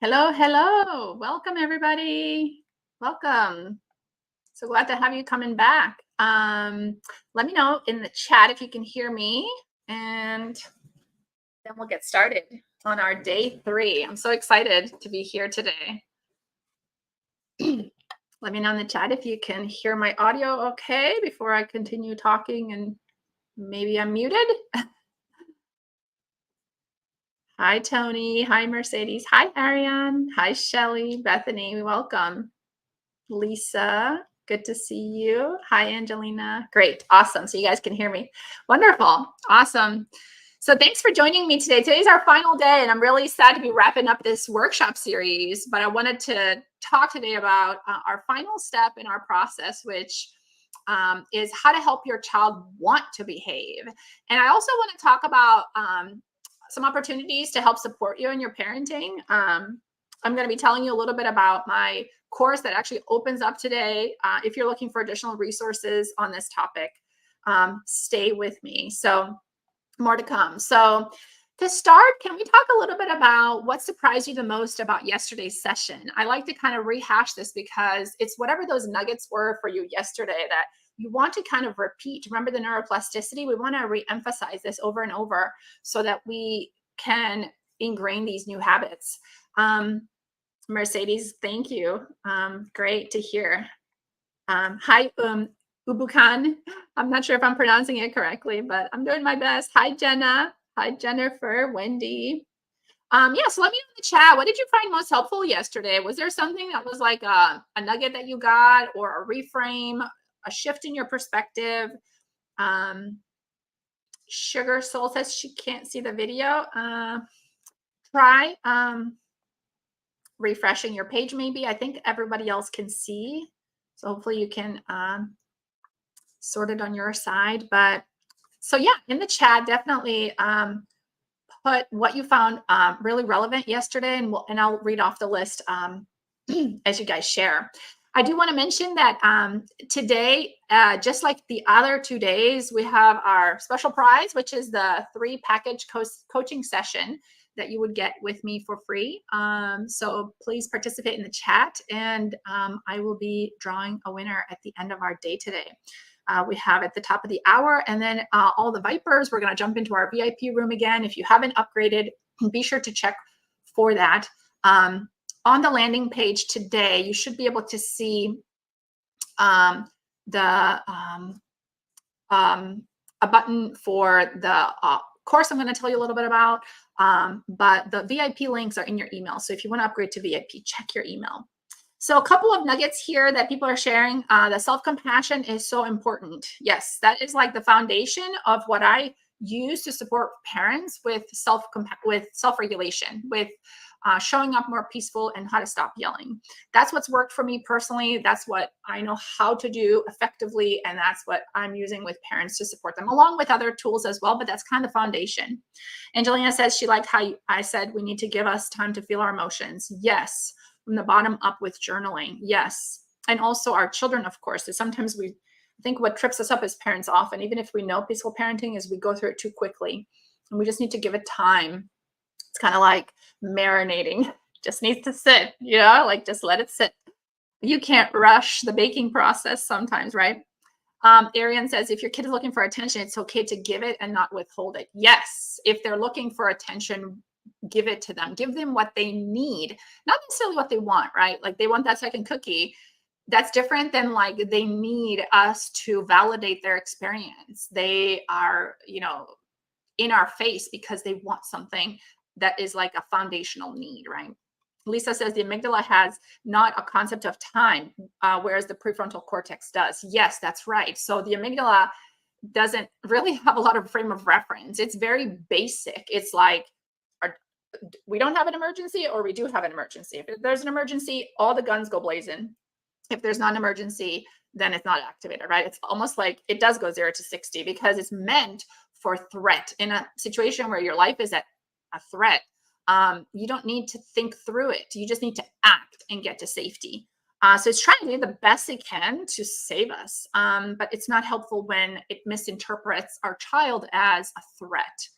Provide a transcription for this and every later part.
Hello, hello. Welcome, everybody. Welcome. So glad to have you coming back. Let me know in the chat if you can hear me, and then we'll get started on our day 3. I'm so excited to be here today. Let me know in the chat if you can hear my audio okay before I continue talking and maybe I'm muted. Hi, Tony. Hi, Mercedes. Hi, Ariane. Hi, Shelly. Bethany. Welcome. Lisa, good to see you. Hi, Angelina. Great. Awesome. So you guys can hear me. Wonderful. Awesome. So thanks for joining me today. Today's our final day, and I'm really sad to be wrapping up this workshop series, but I wanted to talk today about our final step in our process, which is how to help your child want to behave. And I also want to talk about some opportunities to help support you in your parenting. I'm going to be telling you a little bit about my course that actually opens up today. If you're looking for additional resources on this topic, stay with me. So more to come. So to start, can we talk a little bit about what surprised you the most about yesterday's session? I like to kind of rehash this because it's whatever those nuggets were for you yesterday that you want to kind of repeat. Remember the neuroplasticity? We want to re-emphasize this over and over so that we can ingrain these new habits. Mercedes, thank you. Great to hear. Hi, Ubukan. I'm not sure if I'm pronouncing it correctly, but I'm doing my best. Hi, Jenna. Hi, Jennifer, Wendy. Yeah, so let me know in the chat. What did you find most helpful yesterday? Was there something that was like a nugget that you got, or a reframe, a shift in your perspective? Sugar Soul says she can't see the video. Try refreshing your page maybe. I think everybody else can see. So hopefully you can sort it on your side. But so yeah, in the chat, definitely put what you found really relevant yesterday, and I'll read off the list as you guys share. I do want to mention that today, just like the other 2 days, we have our special prize, which is the 3 package coaching session that you would get with me for free. So please participate in the chat, and I will be drawing a winner at the end of our day today. We have at the top of the hour, and then all the Vipers, we're going to jump into our VIP room again. If you haven't upgraded, be sure to check for that. On the landing page today, you should be able to see a button for the course I'm going to tell you a little bit about, but the VIP links are in your email. So if you want to upgrade to VIP, check your email. So a couple of nuggets here that people are sharing. The self-compassion is so important. Yes, that is like the foundation of what I use to support parents with self-regulation, with showing up more peaceful and how to stop yelling. That's what's worked for me personally. That's what I know how to do effectively. And that's what I'm using with parents to support them, along with other tools as well. But that's kind of the foundation. Angelina says she liked how I said we need to give us time to feel our emotions. Yes. From the bottom up with journaling. Yes. And also our children, of course, is sometimes I think what trips us up as parents often, even if we know peaceful parenting, is we go through it too quickly. And we just need to give it time. It's kind of like marinating. Just needs to sit, like just let it sit. You can't rush the baking process sometimes, right? Arian says, if your kid is looking for attention, it's okay to give it and not withhold it. Yes. If they're looking for attention, give it to them. Give them what they need, not necessarily what they want, right? Like they want that second cookie. That's different than like they need us to validate their experience. They are, in our face because they want something that is like a foundational need, right? Lisa says the amygdala has not a concept of time, whereas the prefrontal cortex does. Yes, that's right. So the amygdala doesn't really have a lot of frame of reference. It's very basic. It's like, we don't have an emergency or we do have an emergency. If there's an emergency, all the guns go blazing. If there's not an emergency, then it's not activated, right? It's almost like it does go 0 to 60 because it's meant for threat. In a situation where your life is at a threat, you don't need to think through it. You just need to act and get to safety. So it's trying to do the best it can to save us. But it's not helpful when it misinterprets our child as a threat.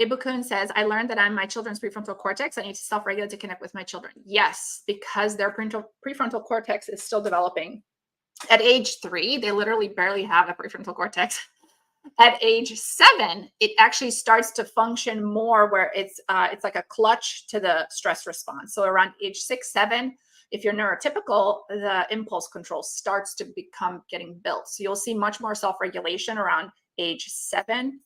Ibukun says, I learned that I'm my children's prefrontal cortex. I need to self-regulate to connect with my children. Yes, because their prefrontal cortex is still developing. At age 3, they literally barely have a prefrontal cortex. At age 7, it actually starts to function more where it's like a clutch to the stress response. So around age 6, 7, if you're neurotypical, the impulse control starts to become getting built. So you'll see much more self-regulation around age 7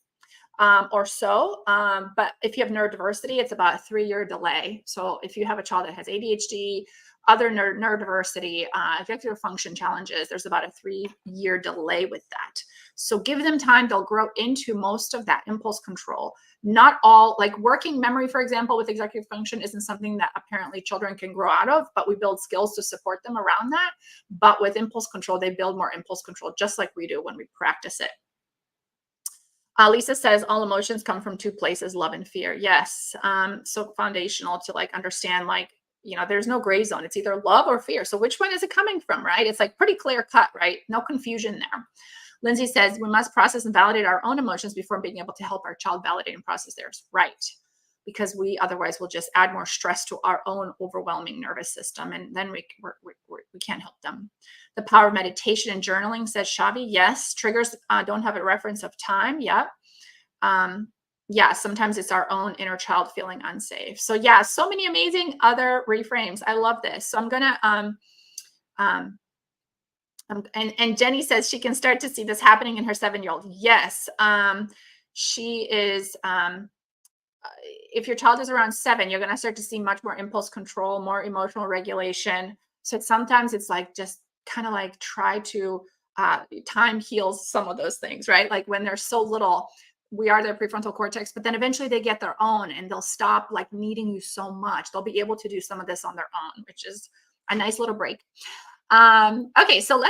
or so. But if you have neurodiversity, it's about a 3-year delay. So if you have a child that has ADHD, other neurodiversity, executive function challenges, there's about a 3-year delay with that. So give them time. They'll grow into most of that impulse control. Not all, like working memory, for example, with executive function isn't something that apparently children can grow out of, but we build skills to support them around that. But with impulse control, they build more impulse control, just like we do when we practice it. Lisa says all emotions come from 2 places, love and fear. Yes. So foundational to like understand, like, there's no gray zone. It's either love or fear. So which one is it coming from, right? It's like pretty clear cut, right? No confusion there. Lindsay says we must process and validate our own emotions before being able to help our child validate and process theirs. Right. Because we otherwise will just add more stress to our own overwhelming nervous system. And then we can't help them. The power of meditation and journaling, says Shavi. Yes. Triggers don't have a reference of time. Yep. Yeah, sometimes it's our own inner child feeling unsafe. So yeah, so many amazing other reframes. I love this. So I'm gonna and Jenny says she can start to see this happening in her 7-year-old. Yes, she is. If your child is around 7, you're gonna start to see much more impulse control, more emotional regulation. So sometimes it's like just kind of like try to time heals some of those things, right? Like when they're so little, we are their prefrontal cortex, but then eventually they get their own and they'll stop like needing you so much. They'll be able to do some of this on their own, which is a nice little break. Okay, so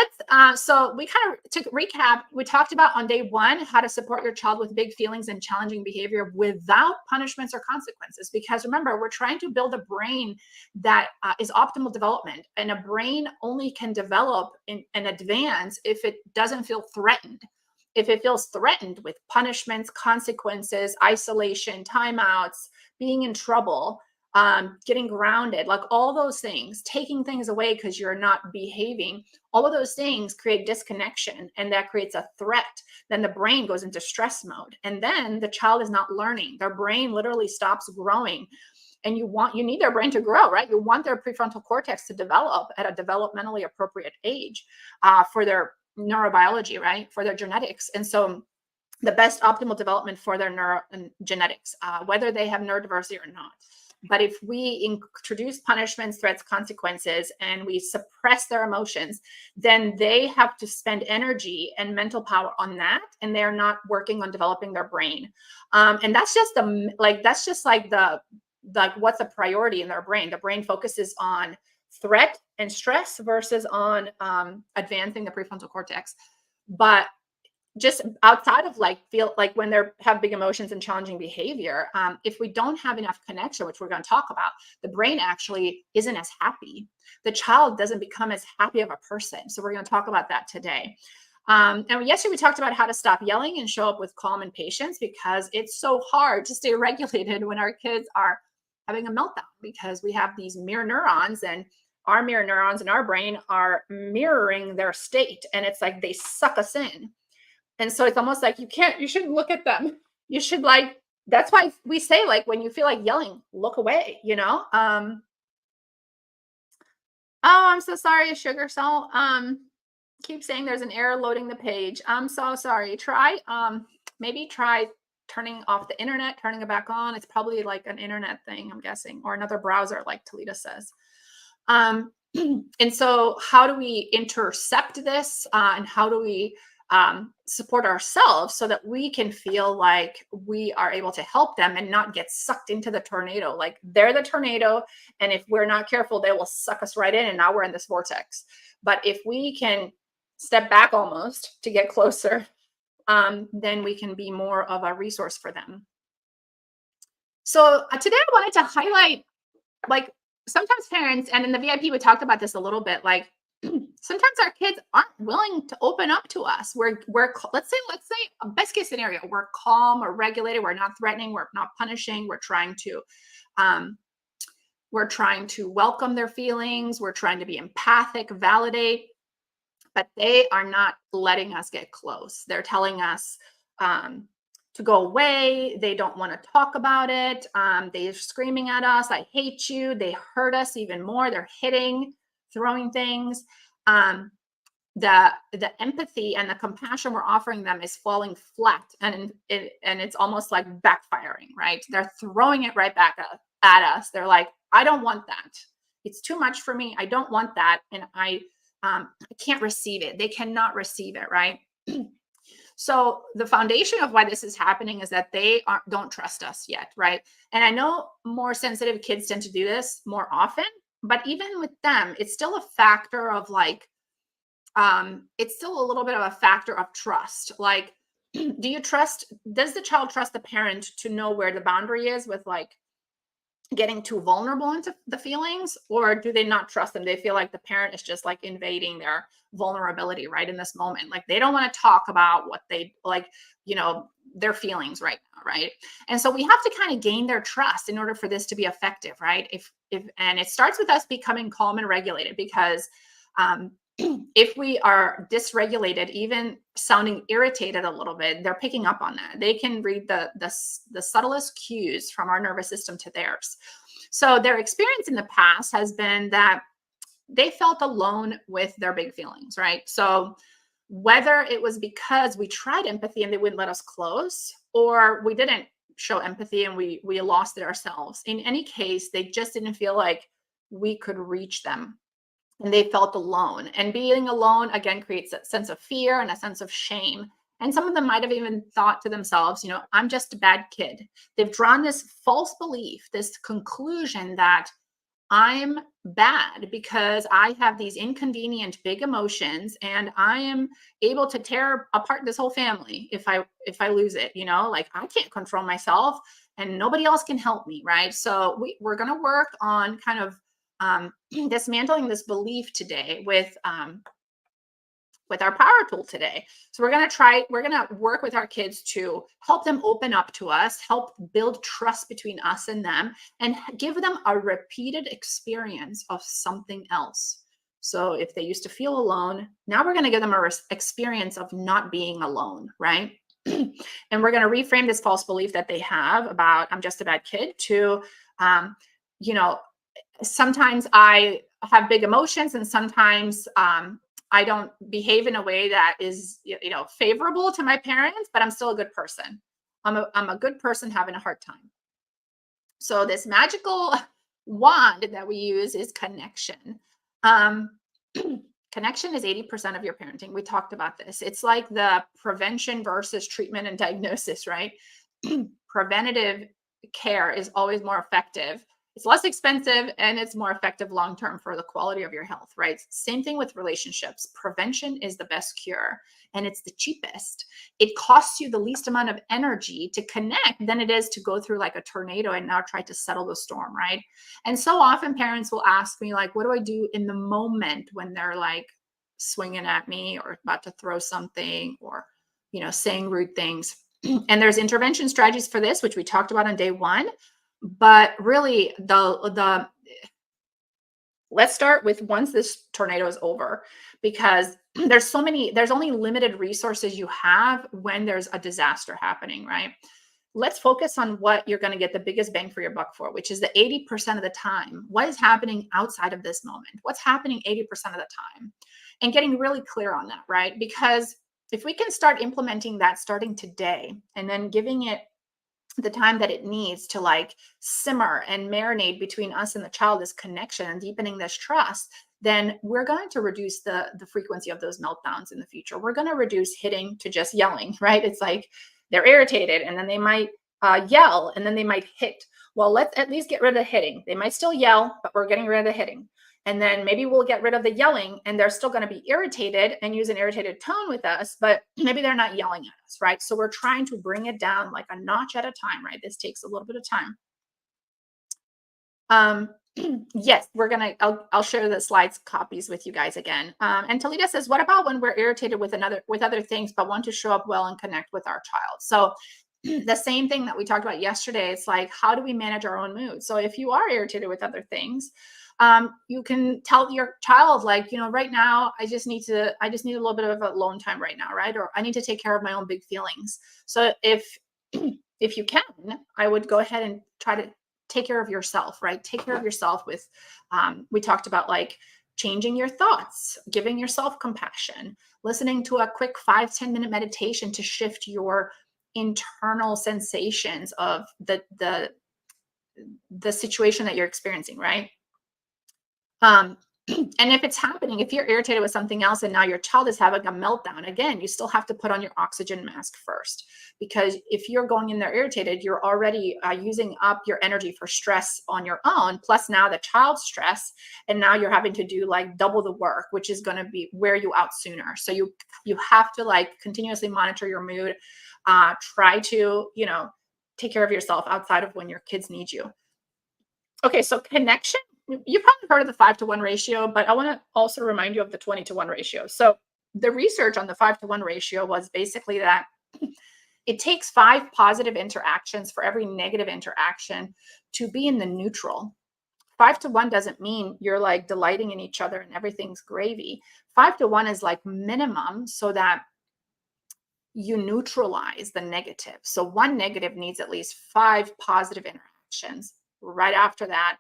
so we kind of took recap. We talked about on day 1, how to support your child with big feelings and challenging behavior without punishments or consequences. Because remember, we're trying to build a brain that is optimal development, and a brain only can develop and advance if it doesn't feel threatened. If it feels threatened with punishments, consequences, isolation, timeouts, being in trouble, getting grounded, like all those things, taking things away because you're not behaving, all of those things create disconnection, and that creates a threat. Then the brain goes into stress mode, and then the child is not learning. Their brain literally stops growing. And you need their brain to grow, right? You want their prefrontal cortex to develop at a developmentally appropriate age for their neurobiology, right? For their genetics. And so the best optimal development for their genetics, whether they have neurodiversity or not. But if we introduce punishments, threats, consequences, and we suppress their emotions, then they have to spend energy and mental power on that, and they're not working on developing their brain. And that's just what's a priority in their brain. The brain focuses on threat and stress versus on advancing the prefrontal cortex. But just outside of feel like when they have big emotions and challenging behavior, if we don't have enough connection, which we're going to talk about, the brain actually isn't as happy. The child doesn't become as happy of a person. So we're going to talk about that today. And yesterday we talked about how to stop yelling and show up with calm and patience, because it's so hard to stay regulated when our kids are having a meltdown, because we have these mirror neurons, and our mirror neurons in our brain are mirroring their state. And it's like they suck us in. And so it's almost like you shouldn't look at them. You should that's why we say, when you feel like yelling, look away, Oh, I'm so sorry, Sugar Cell. Keep saying there's an error loading the page. I'm so sorry. Maybe try turning off the internet, turning it back on. It's probably like an internet thing, I'm guessing, or another browser, like Talita says. And so how do we intercept this? And how do we support ourselves so that we can feel like we are able to help them and not get sucked into the tornado? Like they're the tornado, and if we're not careful, they will suck us right in, and now we're in this vortex. But if we can step back almost to get closer, then we can be more of a resource for them. So today I wanted to highlight, sometimes parents, and in the VIP we talked about this a little bit, sometimes our kids aren't willing to open up to us. Let's say a best case scenario, we're calm or regulated, we're not threatening, we're not punishing, um, we're trying to welcome their feelings, we're trying to be empathic, validate, but they are not letting us get close. They're telling us um, to go away. They don't want to talk about it. They're screaming at us, I hate you. They hurt us even more. They're hitting, throwing things. Um, the empathy and the compassion we're offering them is falling flat, and it's almost like backfiring, right? They're throwing it right back at us. They're like, I don't want that. It's too much for me. I don't want that. And I can't receive it. They cannot receive it, right? So the foundation of why this is happening is that don't trust us yet, right? And I know more sensitive kids tend to do this more often, but even with them, it's still a factor of like, it's still a little bit of a factor of trust. Like, does the child trust the parent to know where the boundary is with like getting too vulnerable into the feelings, or do they not trust them? They feel like the parent is just like invading their vulnerability right in this moment. Like they don't want to talk about what they like, their feelings right now, right? And so we have to kind of gain their trust in order for this to be effective, right? If and it starts with us becoming calm and regulated, because um, if we are dysregulated, even sounding irritated a little bit, they're picking up on that. They can read the subtlest cues from our nervous system to theirs. So their experience in the past has been that they felt alone with their big feelings, right? So whether it was because we tried empathy and they wouldn't let us close, or we didn't show empathy and we lost it ourselves. In any case, they just didn't feel like we could reach them, and they felt alone. And being alone again creates a sense of fear and a sense of shame. And some of them might have even thought to themselves, I'm just a bad kid. They've drawn this false belief, this conclusion that I'm bad because I have these inconvenient big emotions and I am able to tear apart this whole family if I lose it, like I can't control myself and nobody else can help me, right? So we're going to work on kind of dismantling this belief today with our power tool today. So we're going to work with our kids to help them open up to us, help build trust between us and them, and give them a repeated experience of something else. So if they used to feel alone, now we're going to give them an experience of not being alone, right? And we're going to reframe this false belief that they have about I'm just a bad kid to, sometimes I have big emotions and sometimes I don't behave in a way that is, favorable to my parents, but I'm still a good person. I'm a good person having a hard time. So this magical wand that we use is connection. Connection is 80% of your parenting. We talked about this. It's like the prevention versus treatment and diagnosis, right? Preventative care is always more effective. It's less expensive and it's more effective long term for the quality of your health, right? Same thing with relationships. Prevention is the best cure and it's the cheapest. It costs you the least amount of energy to connect than it is to go through like a tornado and now try to settle the storm, right? And so often parents will ask me, like, what do I do in the moment when they're like swinging at me or about to throw something or, saying rude things? And there's intervention strategies for this, which we talked about on day one. But really, let's start with once this tornado is over, because there's only limited resources you have when there's a disaster happening, right? Let's focus on what you're going to get the biggest bang for your buck for, which is the 80% of the time. What is happening outside of this moment? What's happening 80% of the time? And getting really clear on that, right? Because if we can start implementing that starting today and then giving it the time that it needs to like simmer and marinate between us and the child, this connection and deepening this trust, then we're going to reduce the frequency of those meltdowns in the future. We're going to reduce hitting to just yelling, right? It's like they're irritated and then they might yell and then they might hit. Well, let's at least get rid of the hitting. They might still yell, but we're getting rid of the hitting. And then maybe we'll get rid of the yelling and they're still going to be irritated and use an irritated tone with us, but maybe they're not yelling at us, right? So we're trying to bring it down like a notch at a time, right? This takes a little bit of time. Yes, I'll share the slides copies with you guys again. And Talita says, what about when we're irritated with other things, but want to show up well and connect with our child? So the same thing that we talked about yesterday, it's like, how do we manage our own mood? So if you are irritated with other things, you can tell your child, like, right now, I just need a little bit of alone time right now, right? Or I need to take care of my own big feelings. So if you can, I would go ahead and try to take care of yourself, right? Take care of yourself with, we talked about like changing your thoughts, giving yourself compassion, listening to a quick 5-10 minute meditation to shift your internal sensations of the situation that you're experiencing, right? Um, and if it's happening, if you're irritated with something else and now your child is having a meltdown, again, you still have to put on your oxygen mask first. Because if you're going in there irritated, you're already using up your energy for stress on your own, plus now the child's stress. And now you're having to do like double the work, which is going to be wear you out sooner. So you have to like continuously monitor your mood, try to, take care of yourself outside of when your kids need you. Okay, so connection, you probably heard of the 5-to-1 ratio, but I want to also remind you of the 20-to-1 ratio. So the research on the 5-to-1 ratio was basically that it takes 5 positive interactions for every negative interaction to be in the neutral. 5-to-1 doesn't mean you're like delighting in each other and everything's gravy. 5-to-1 is like minimum so that you neutralize the negative. So one negative needs at least 5 positive interactions right after that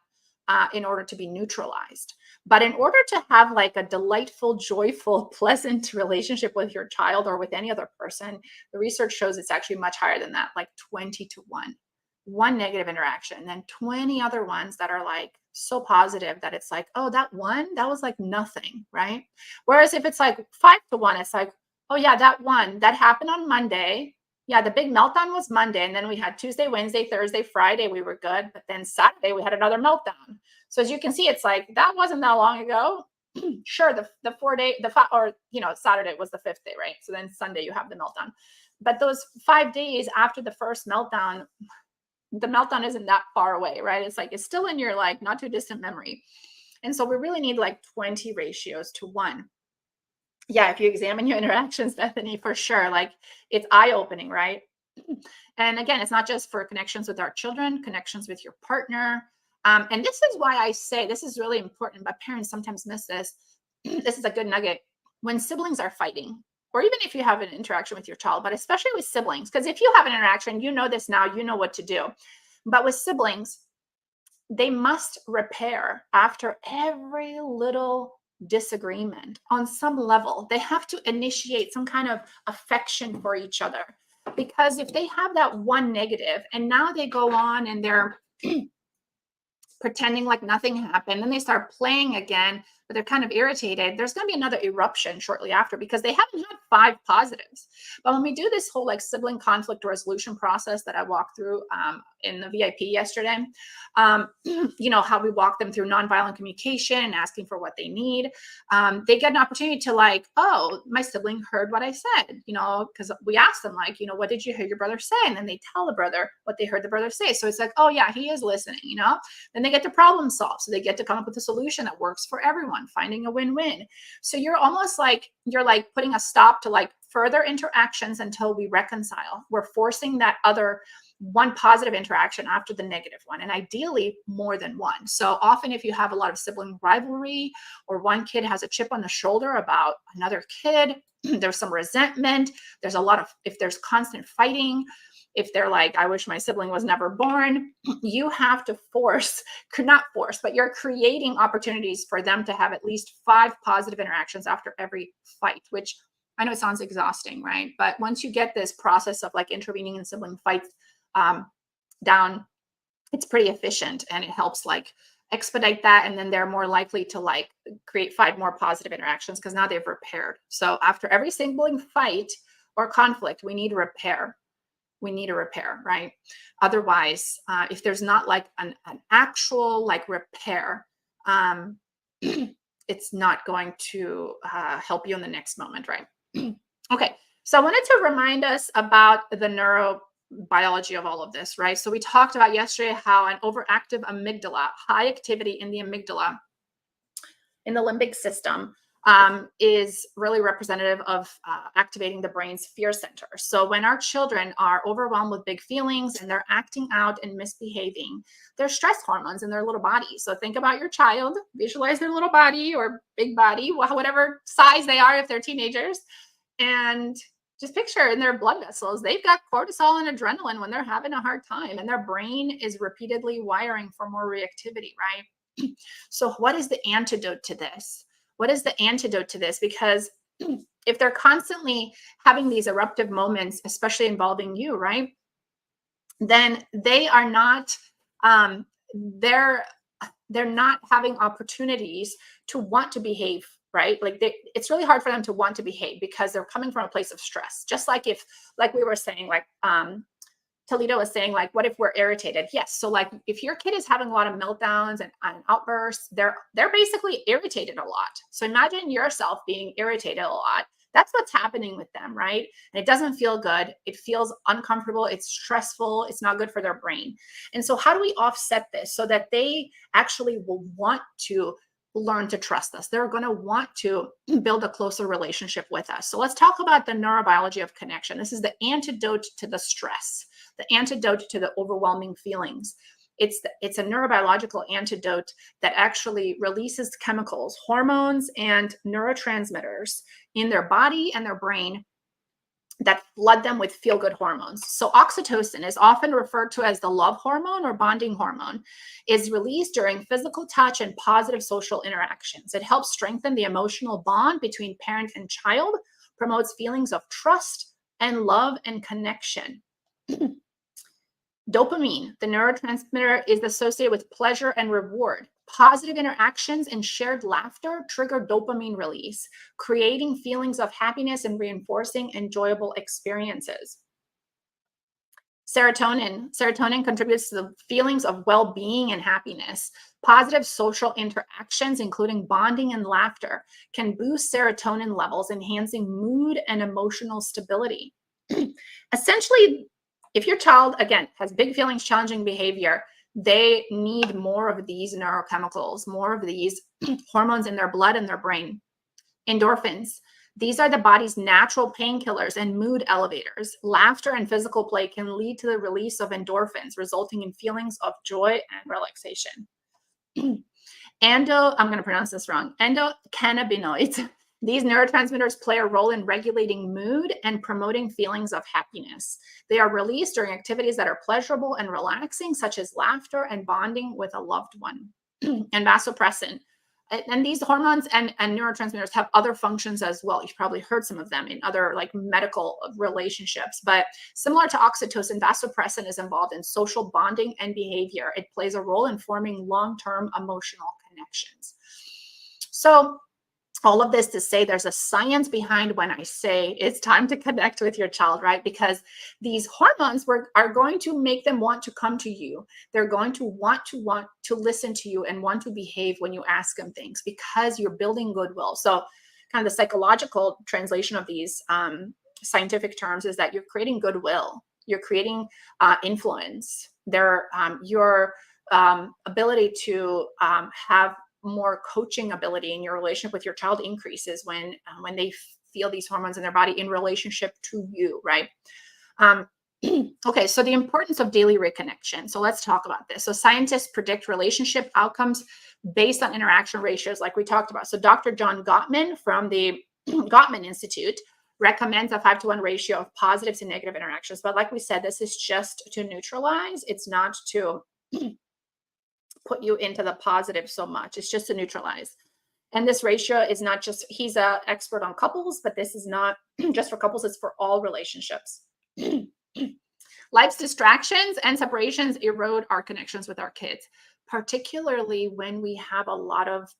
in order to be neutralized. But in order to have like a delightful, joyful, pleasant relationship with your child or with any other person, the research shows it's actually much higher than that, like 20-to-1. One negative interaction, and then 20 other ones that are like so positive that it's like, oh, that one, that was like nothing, right? Whereas if it's like 5-to-1, it's like, oh yeah, that one that happened on Monday. Yeah, the big meltdown was Monday, and then we had Tuesday, Wednesday, Thursday, Friday. We were good, but then Saturday we had another meltdown. So as you can see, it's like that wasn't that long ago. Sure, the 4 day, or Saturday was the 5th day, right? So then Sunday you have the meltdown, but those 5 days after the first meltdown, the meltdown isn't that far away, right? It's like it's still in your like not too distant memory, and so we really need like 20 ratios to 1. Yeah, if you examine your interactions, Bethany, for sure, like it's eye-opening, right? And again, it's not just for connections with our children, connections with your partner. And this is why I say this is really important, but parents sometimes miss this. This is a good nugget. When siblings are fighting, or even if you have an interaction with your child, but especially with siblings, because if you have an interaction, you know this now, you know what to do. But with siblings, they must repair after every little disagreement on some level. They have to initiate some kind of affection for each other. Because if they have that one negative and now they go on and they're pretending like nothing happened, then they start playing again, but they're kind of irritated, there's going to be another eruption shortly after because they haven't had 5 positives. But when we do this whole like sibling conflict resolution process that I walked through in the VIP yesterday, how we walk them through nonviolent communication and asking for what they need, they get an opportunity to like, oh, my sibling heard what I said, because we asked them like, what did you hear your brother say? And then they tell the brother what they heard the brother say. So it's like, oh yeah, he is listening, then they get to problem solve. So they get to come up with a solution that works for everyone, finding a win-win. So you're almost like, you're like putting a stop to like further interactions until we reconcile. We're forcing that other one positive interaction after the negative one, and ideally more than one. So often if you have a lot of sibling rivalry or one kid has a chip on the shoulder about another kid, there's some resentment, if there's constant fighting, if they're like, I wish my sibling was never born, you have to not force, but you're creating opportunities for them to have at least 5 positive interactions after every fight, which I know it sounds exhausting, right? But once you get this process of like intervening in sibling fights down, it's pretty efficient and it helps like expedite that. And then they're more likely to like create 5 more positive interactions because now they've repaired. So after every sibling fight or conflict, we need repair. Right? Otherwise, if there's not like an actual like repair, it's not going to help you in the next moment, right? Okay, so I wanted to remind us about the biology of all of this, right? So we talked about yesterday how an overactive amygdala, high activity in the amygdala, in the limbic system, is really representative of activating the brain's fear center. So when our children are overwhelmed with big feelings and they're acting out and misbehaving, there's stress hormones in their little body. So think about your child, visualize their little body or big body, whatever size they are if they're teenagers, and just picture in their blood vessels, they've got cortisol and adrenaline when they're having a hard time, and their brain is repeatedly wiring for more reactivity, right? So, what is the antidote to this? What is the antidote to this? Because if they're constantly having these eruptive moments, especially involving you, right, then they are not, um, they're they're not having opportunities to want to behave, right? Like it's really hard for them to want to behave because they're coming from a place of stress. Just like if, like we were saying, like Toledo was saying, like, what if we're irritated? Yes. So like if your kid is having a lot of meltdowns and outbursts, they're basically irritated a lot. So imagine yourself being irritated a lot. That's what's happening with them, right? And it doesn't feel good. It feels uncomfortable. It's stressful. It's not good for their brain. And so how do we offset this so that they actually will want to learn to trust us? They're going to want to build a closer relationship with us. So let's talk about the neurobiology of connection. This is the antidote to the stress, the antidote to the overwhelming feelings. It's a neurobiological antidote that actually releases chemicals, hormones, and neurotransmitters in their body and their brain that flood them with feel-good hormones. So oxytocin is often referred to as the love hormone or bonding hormone, is released during physical touch and positive social interactions. It helps strengthen the emotional bond between parent and child, promotes feelings of trust and love and connection. Dopamine, the neurotransmitter, is associated with pleasure and reward. Positive interactions and shared laughter trigger dopamine release, creating feelings of happiness and reinforcing enjoyable experiences. Serotonin contributes to the feelings of well-being and happiness. Positive social interactions, including bonding and laughter, can boost serotonin levels, enhancing mood and emotional stability. Essentially, if your child, again, has big feelings, challenging behavior, they need more of these neurochemicals, more of these hormones in their blood and their brain. Endorphins. These are the body's natural painkillers and mood elevators. Laughter and physical play can lead to the release of endorphins, resulting in feelings of joy and relaxation. I'm going to pronounce this wrong, endocannabinoids. These neurotransmitters play a role in regulating mood and promoting feelings of happiness. They are released during activities that are pleasurable and relaxing, such as laughter and bonding with a loved one. And vasopressin. And these hormones and neurotransmitters have other functions as well. You've probably heard some of them in other like medical relationships, but similar to oxytocin, vasopressin is involved in social bonding and behavior. It plays a role in forming long-term emotional connections. So all of this to say there's a science behind when I say it's time to connect with your child, right? Because these hormones are going to make them want to come to you. They're going to want to listen to you and want to behave when you ask them things because you're building goodwill. So kind of the psychological translation of these scientific terms is that you're creating goodwill. You're creating influence. Your ability to have more coaching ability in your relationship with your child increases when they feel these hormones in their body in relationship to you, right? Okay, so the importance of daily reconnection. So let's talk about this. So scientists predict relationship outcomes based on interaction ratios, like we talked about. So Dr. John Gottman from the Gottman Institute recommends a 5-to-1 ratio of positive to negative interactions. But like we said, this is just to neutralize. It's not to put you into the positive so much. It's just to neutralize. And this ratio is not just, he's an expert on couples, but this is not just for couples, it's for all relationships. Life's distractions and separations erode our connections with our kids, particularly when we have a lot of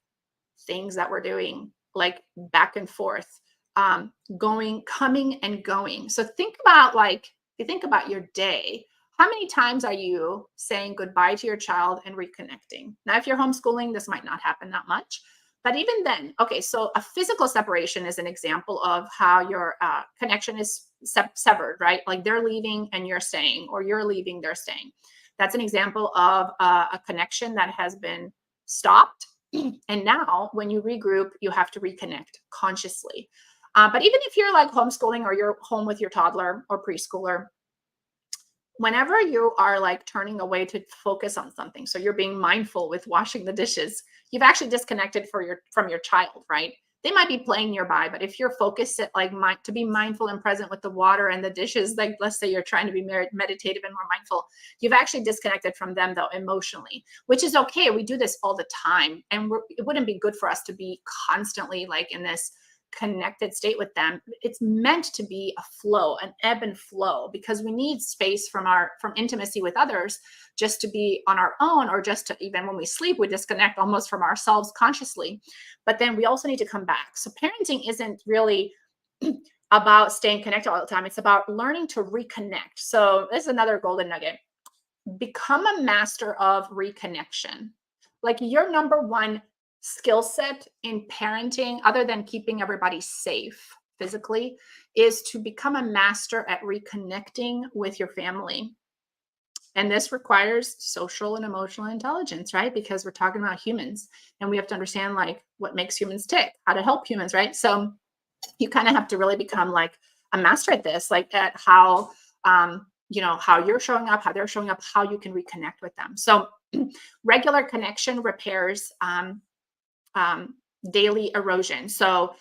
things that we're doing, like back and forth, coming and going. So think about if you think about your day, how many times are you saying goodbye to your child and reconnecting? Now, if you're homeschooling, this might not happen that much, But even then, okay, so a physical separation is an example of how your connection is severed, right? Like they're leaving and you're staying, or you're leaving, they're staying. That's an example of a connection that has been stopped. And now, when you regroup, you have to reconnect consciously. But even if you're like homeschooling or you're home with your toddler or preschooler, whenever you are like turning away to focus on something, so you're being mindful with washing the dishes, you've actually disconnected from your child, right? They might be playing nearby, but if you're focused at like to be mindful and present with the water and the dishes, like let's say you're trying to be meditative and more mindful, you've actually disconnected from them though emotionally, which is okay. We do this all the time, and it wouldn't be good for us to be constantly like in this connected state with them. It's meant to be a flow, an ebb and flow, because we need space from intimacy with others just to be on our own, or just to, even when we sleep, we disconnect almost from ourselves consciously. But then we also need to come back. So parenting isn't really about staying connected all the time. It's about learning to reconnect. So this is another golden nugget. Become a master of reconnection. Like your number one skill set in parenting, other than keeping everybody safe physically, is to become a master at reconnecting with your family. And this requires social and emotional intelligence, right? Because we're talking about humans, and we have to understand like what makes humans tick, how to help humans, right? So you kind of have to really become like a master at this, like at how how you're showing up, how they're showing up, how you can reconnect with them. So regular connection repairs daily erosion. So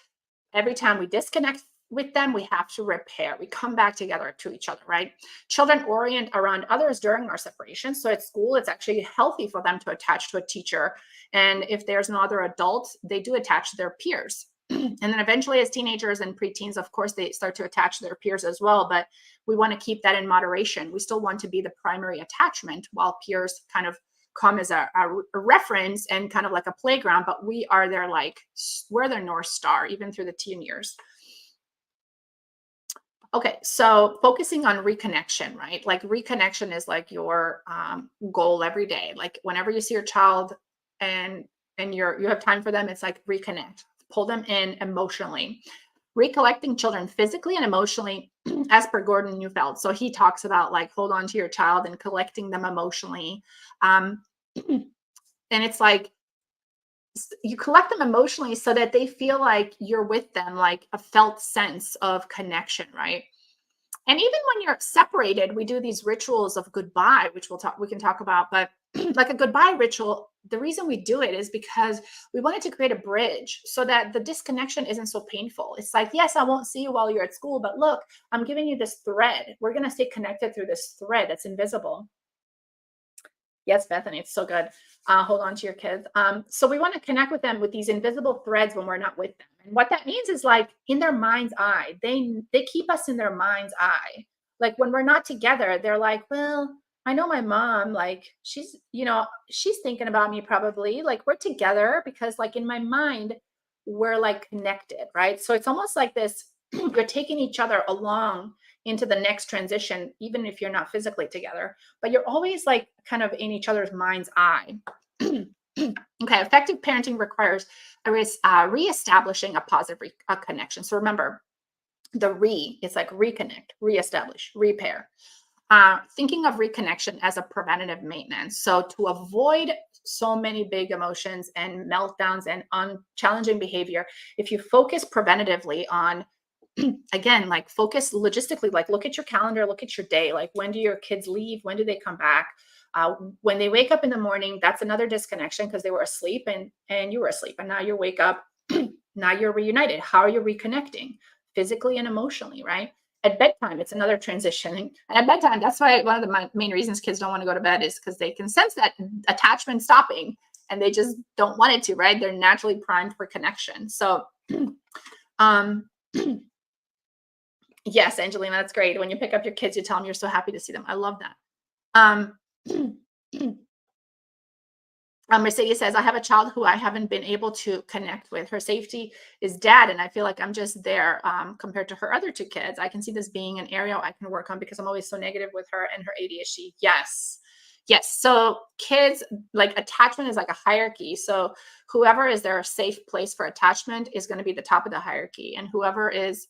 every time we disconnect with them, we have to repair. We come back together to each other, right? Children orient around others during our separation. So at school, it's actually healthy for them to attach to a teacher. And if there's no other adult, they do attach to their peers. And then eventually, as teenagers and preteens, of course, they start to attach to their peers as well. But we want to keep that in moderation. We still want to be the primary attachment, while peers kind of come as a reference and kind of like a playground. But we are their we're their North Star, even through the teen years. Okay, so focusing on reconnection, right? Like reconnection is like your goal every day. Like whenever you see your child and you have time for them, it's like reconnect, pull them in emotionally. Recollecting children physically and emotionally, as per Gordon Neufeld. So he talks about like hold on to your child and collecting them emotionally. And it's like you collect them emotionally so that they feel like you're with them, like a felt sense of connection, right? And even when you're separated, we do these rituals of goodbye, which we can talk about. But like a goodbye ritual, the reason we do it is because we wanted to create a bridge so that the disconnection isn't so painful. It's like, yes, I won't see you while you're at school, but look, I'm giving you this thread. We're going to stay connected through this thread that's invisible. Yes, Bethany, it's so good. Hold on to your kids. So we want to connect with them with these invisible threads when we're not with them. And what that means is like in their mind's eye, they keep us in their mind's eye. Like when we're not together, they're like, well, I know my mom, like she's thinking about me probably. Like we're together because like in my mind, we're like connected, right? So it's almost like this, you're taking each other along into the next transition, even if you're not physically together, but you're always like kind of in each other's mind's eye. Okay, effective parenting requires reestablishing a positive connection. So remember, it's like reconnect, reestablish, repair. Thinking of reconnection as a preventative maintenance. So to avoid so many big emotions and meltdowns and challenging behavior, if you focus preventatively on again, like focus logistically, like look at your calendar, look at your day, like when do your kids leave, when do they come back, when they wake up in the morning, that's another disconnection because they were asleep and you were asleep, and now you wake up, now you're reunited. How are you reconnecting physically and emotionally, right? At bedtime, it's another transition. And at bedtime, that's why one of the main reasons kids don't want to go to bed is because they can sense that attachment stopping and they just don't want it to, right? They're naturally primed for connection. So yes, Angelina, that's great. When you pick up your kids, you tell them you're so happy to see them. I love that. Mercedes says, I have a child who I haven't been able to connect with. Her safety is dad, and I feel like I'm just there compared to her other two kids. I can see this being an area I can work on because I'm always so negative with her and her ADHD. Yes. Yes. So kids, like attachment is like a hierarchy. So whoever is their safe place for attachment is going to be the top of the hierarchy. And whoever is,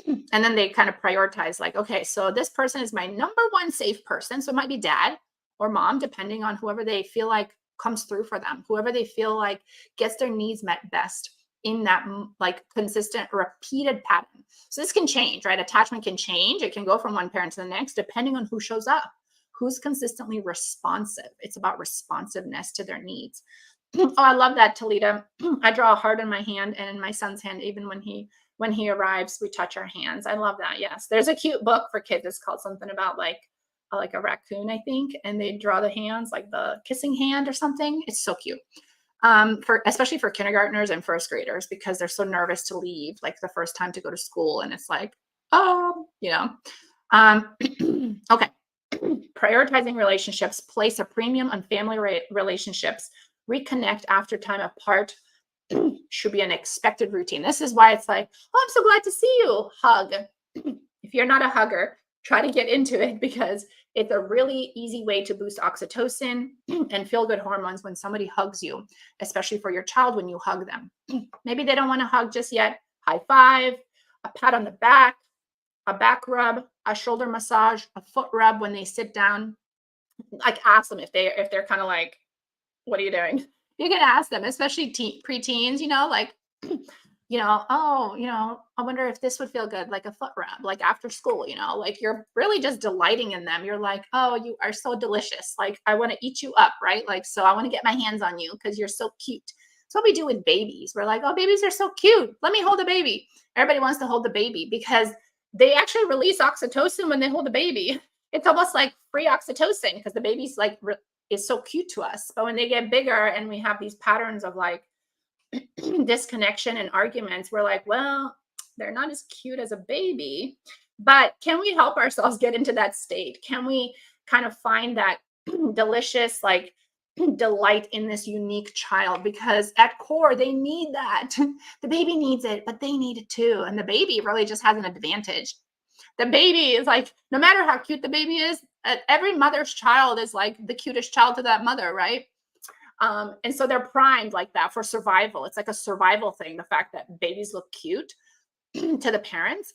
and then they kind of prioritize like, okay, so this person is my number one safe person. So it might be dad or mom, depending on whoever they feel like comes through for them, whoever they feel like gets their needs met best in that like consistent repeated pattern. So this can change, right? Attachment can change. It can go from one parent to the next, depending on who shows up, who's consistently responsive. It's about responsiveness to their needs. Oh, I love that, Talita. I draw a heart in my hand and in my son's hand, even when he arrives, we touch our hands. I love that. Yes. There's a cute book for kids. It's called something about like a raccoon, I think, and they draw the hands like the kissing hand or something. It's so cute. For especially for kindergartners and first graders because they're so nervous to leave like the first time to go to school and it's like, oh, you know. Okay. Prioritizing relationships, place a premium on family relationships, reconnect after time apart should be an expected routine. This is why it's like, oh, I'm so glad to see you. Hug. If you're not a hugger, try to get into it because it's a really easy way to boost oxytocin and feel good hormones when somebody hugs you, especially for your child when you hug them. Maybe they don't want to hug just yet. High five, a pat on the back, a back rub, a shoulder massage, a foot rub when they sit down. Like ask them if they're kind of like, what are you doing? You can ask them, especially preteens, you know, like, oh, I wonder if this would feel good, like a foot rub, like after school, like you're really just delighting in them. You're like, oh, you are so delicious. Like, I want to eat you up, right? Like, so I want to get my hands on you because you're so cute. That's what we do with babies. We're like, oh, babies are so cute. Let me hold a baby. Everybody wants to hold the baby because they actually release oxytocin when they hold the baby. It's almost like free oxytocin because the baby's like is so cute to us. But when they get bigger and we have these patterns of like disconnection and arguments, we're like, well, they're not as cute as a baby. But can we help ourselves get into that state? Can we kind of find that delicious, like, delight in this unique child? Because at core, they need that. The baby needs it, but they need it too. And the baby really just has an advantage. The baby is like, no matter how cute the baby is, every mother's child is like the cutest child to that mother, right? And so they're primed like that for survival. It's like a survival thing, the fact that babies look cute to the parents.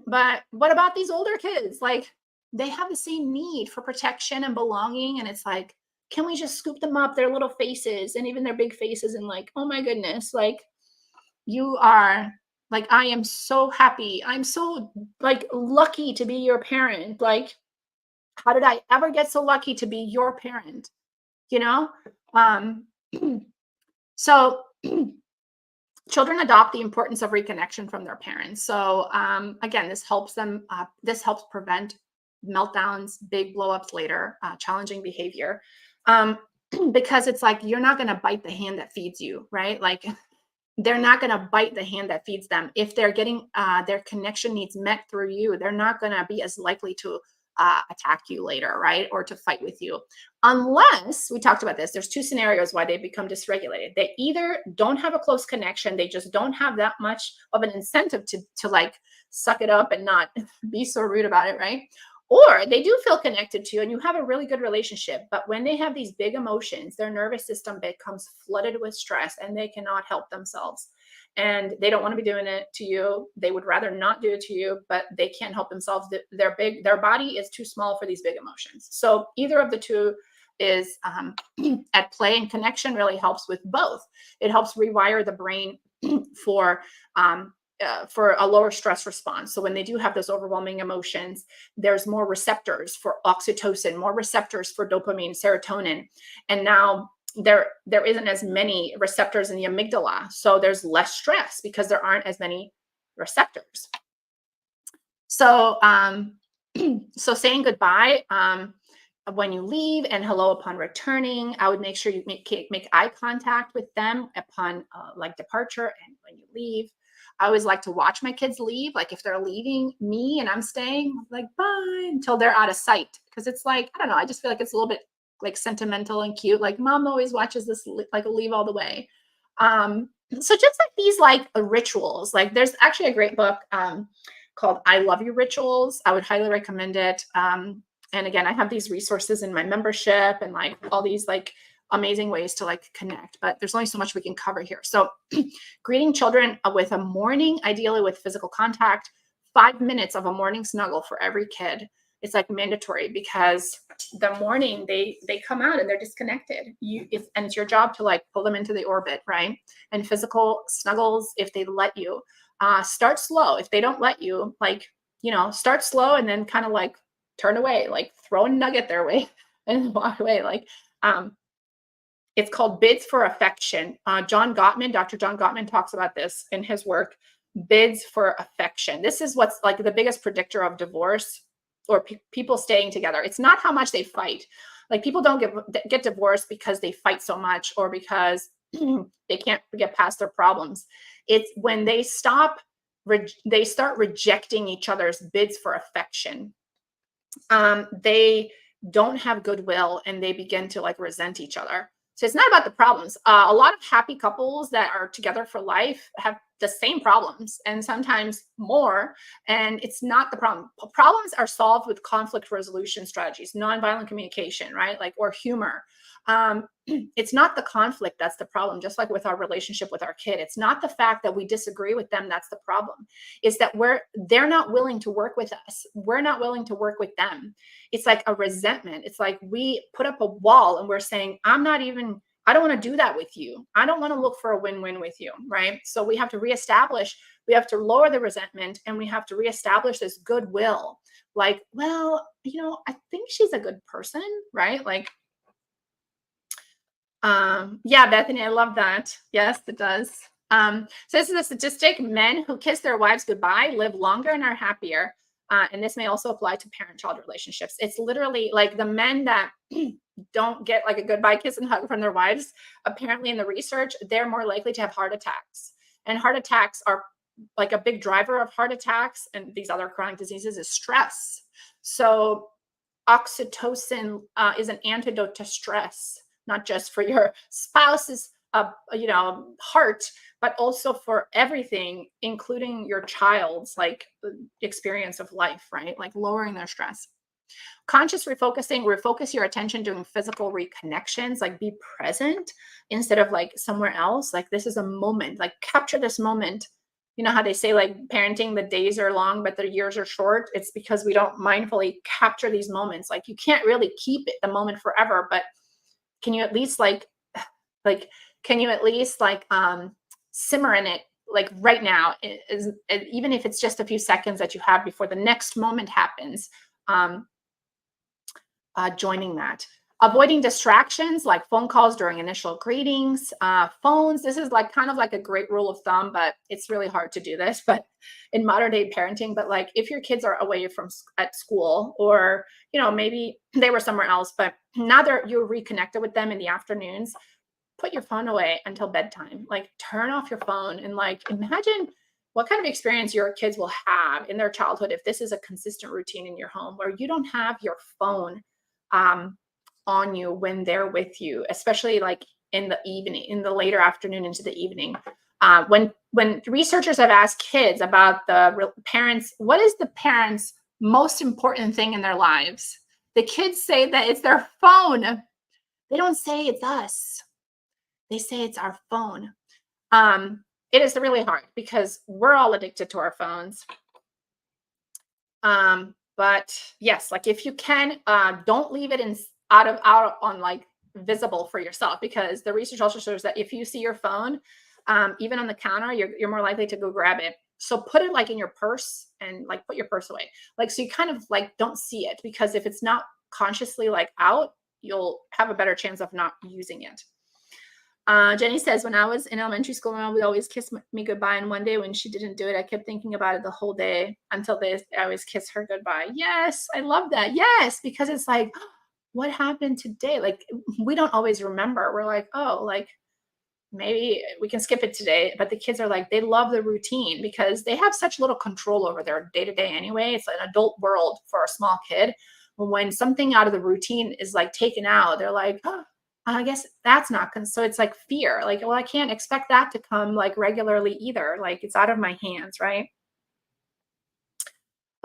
But what about these older kids? Like, they have the same need for protection and belonging. And it's like, can we just scoop them up, their little faces and even their big faces, and like, oh my goodness, like, you are like, I am so happy. I'm so like lucky to be your parent. Like, how did I ever get so lucky to be your parent? You know? Um, so children adopt the importance of reconnection from their parents. So again, this helps them. This helps prevent meltdowns, big blowups later, challenging behavior, because it's like you're not going to bite the hand that feeds you, right? Like, they're not going to bite the hand that feeds them. If they're getting their connection needs met through you, they're not going to be as likely to attack you later, right? Or to fight with you. Unless, we talked about this, there's two scenarios why they become dysregulated. They either don't have a close connection, they just don't have that much of an incentive to like suck it up and not be so rude about it, right? Or they do feel connected to you and you have a really good relationship. But when they have these big emotions, their nervous system becomes flooded with stress and they cannot help themselves. And they don't want to be doing it to you. They would rather not do it to you, but they can't help themselves. Their body is too small for these big emotions. So either of the two is at play, and connection really helps with both. It helps rewire the brain for a lower stress response. So when they do have those overwhelming emotions, there's more receptors for oxytocin, more receptors for dopamine, serotonin. And now there isn't as many receptors in the amygdala. So there's less stress because there aren't as many receptors. So, so saying goodbye when you leave and hello upon returning, I would make sure you make eye contact with them upon like departure and when you leave. I always like to watch my kids leave. Like, if they're leaving me and I'm staying, like, bye until they're out of sight. Because it's like, I don't know, I just feel like it's a little bit like sentimental and cute. Like, mom always watches this like leave all the way. So just like these like rituals, like there's actually a great book called I Love You Rituals. I would highly recommend it. And again, I have these resources in my membership and like all these like amazing ways to like connect, but there's only so much we can cover here. So greeting children with a morning, ideally with physical contact, 5 minutes of a morning snuggle for every kid. It's like mandatory because the morning they come out and they're disconnected. And it's your job to like pull them into the orbit, right? And physical snuggles if they let you. Start slow. If they don't let you, like, start slow and then kind of like turn away, like throw a nugget their way and walk away. Like, it's called bids for affection. Dr. John Gottman talks about this in his work, bids for affection. This is what's like the biggest predictor of divorce or people staying together. It's not how much they fight. Like people don't get divorced because they fight so much or because they can't get past their problems. It's when they start rejecting each other's bids for affection. They don't have goodwill and they begin to like resent each other. So it's not about the problems. A lot of happy couples that are together for life have the same problems and sometimes more. And it's not the problem. Problems are solved with conflict resolution strategies, nonviolent communication, right? Like, or humor. It's not the conflict that's the problem, just like with our relationship with our kid. It's not the fact that we disagree with them that's the problem. It's that they're not willing to work with us. We're not willing to work with them. It's like a resentment. It's like we put up a wall and we're saying, I don't want to do that with you. I don't want to look for a win-win with you, right? So we have to we have to lower the resentment and we have to reestablish this goodwill. Like, well, I think she's a good person, right? Like, yeah, Bethany, I love that. Yes, it does. So this is a statistic. Men who kiss their wives goodbye live longer and are happier. And this may also apply to parent-child relationships. It's literally like the men that don't get like a goodbye kiss and hug from their wives, apparently in the research, they're more likely to have heart attacks. And heart attacks are like a big driver of heart attacks and these other chronic diseases is stress. So oxytocin is an antidote to stress, not just for your spouse's heart, but also for everything, including your child's like experience of life, right? Like lowering their stress. Conscious refocusing, refocus your attention doing physical reconnections, like be present instead of like somewhere else. Like this is a moment, like capture this moment. You know how they say like parenting, the days are long, but the years are short. It's because we don't mindfully capture these moments. Like you can't really keep it the moment forever, but can you at least simmer in it like right now, even if it's just a few seconds that you have before the next moment happens, joining that. Avoiding distractions like phone calls during initial greetings, phones. This is like kind of like a great rule of thumb, but it's really hard to do this, but in modern day parenting, but like if your kids are away at school or, maybe they were somewhere else, but now you're reconnected with them in the afternoons, put your phone away until bedtime, like turn off your phone and like imagine what kind of experience your kids will have in their childhood if this is a consistent routine in your home where you don't have your phone on you when they're with you, especially like in the evening, in the later afternoon into the evening. When researchers have asked kids about the parents, what is the parents' most important thing in their lives? The kids say that it's their phone. They don't say it's us. They say it's our phone. It is really hard because we're all addicted to our phones. But yes, like if you can, don't leave it out on like visible for yourself, because the research also shows that if you see your phone, even on the counter, you're more likely to go grab it. So put it like in your purse and like put your purse away. Like, so you kind of like don't see it, because if it's not consciously like out, you'll have a better chance of not using it. Jenny says, when I was in elementary school, my mom would always kiss me goodbye. And one day when she didn't do it, I kept thinking about it the whole day until I always kiss her goodbye. Yes, I love that. Yes, because it's like, what happened today? Like, we don't always remember. We're like, oh, like maybe we can skip it today. But the kids are like, they love the routine because they have such little control over their day to day anyway. It's an adult world for a small kid. When something out of the routine is like taken out, they're like, oh, I guess that's not so it's like fear, like, well, I can't expect that to come like regularly either. Like it's out of my hands, right?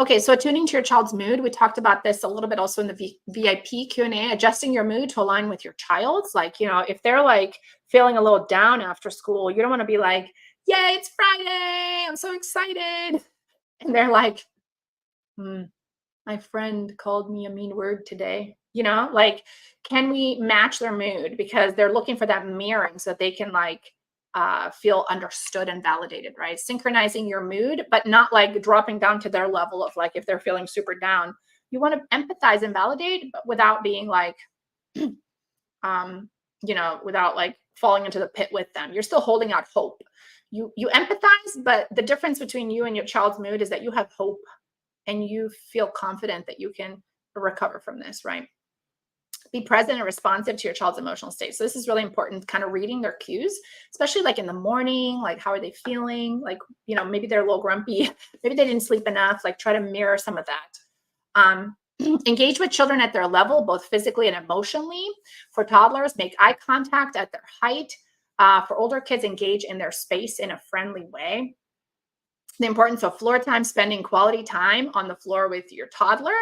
Okay, so attuning to your child's mood, we talked about this a little bit also in the VIP Q&A, adjusting your mood to align with your child's. Like, if they're like feeling a little down after school, you don't want to be like, "Yay, it's Friday. I'm so excited." And they're like, "Hmm, my friend called me a mean word today." Like, can we match their mood because they're looking for that mirroring so that they can like feel understood and validated, right? Synchronizing your mood, but not like dropping down to their level of like if they're feeling super down. You want to empathize and validate, but without being like, without like falling into the pit with them. You're still holding out hope. You empathize, but the difference between you and your child's mood is that you have hope and you feel confident that you can recover from this, right? Be present and responsive to your child's emotional state. So this is really important, kind of reading their cues, especially like in the morning, like how are they feeling? Like, maybe they're a little grumpy, maybe they didn't sleep enough, like try to mirror some of that. Engage with children at their level, both physically and emotionally. For toddlers, make eye contact at their height. For older kids, engage in their space in a friendly way. The importance of floor time, spending quality time on the floor with your toddler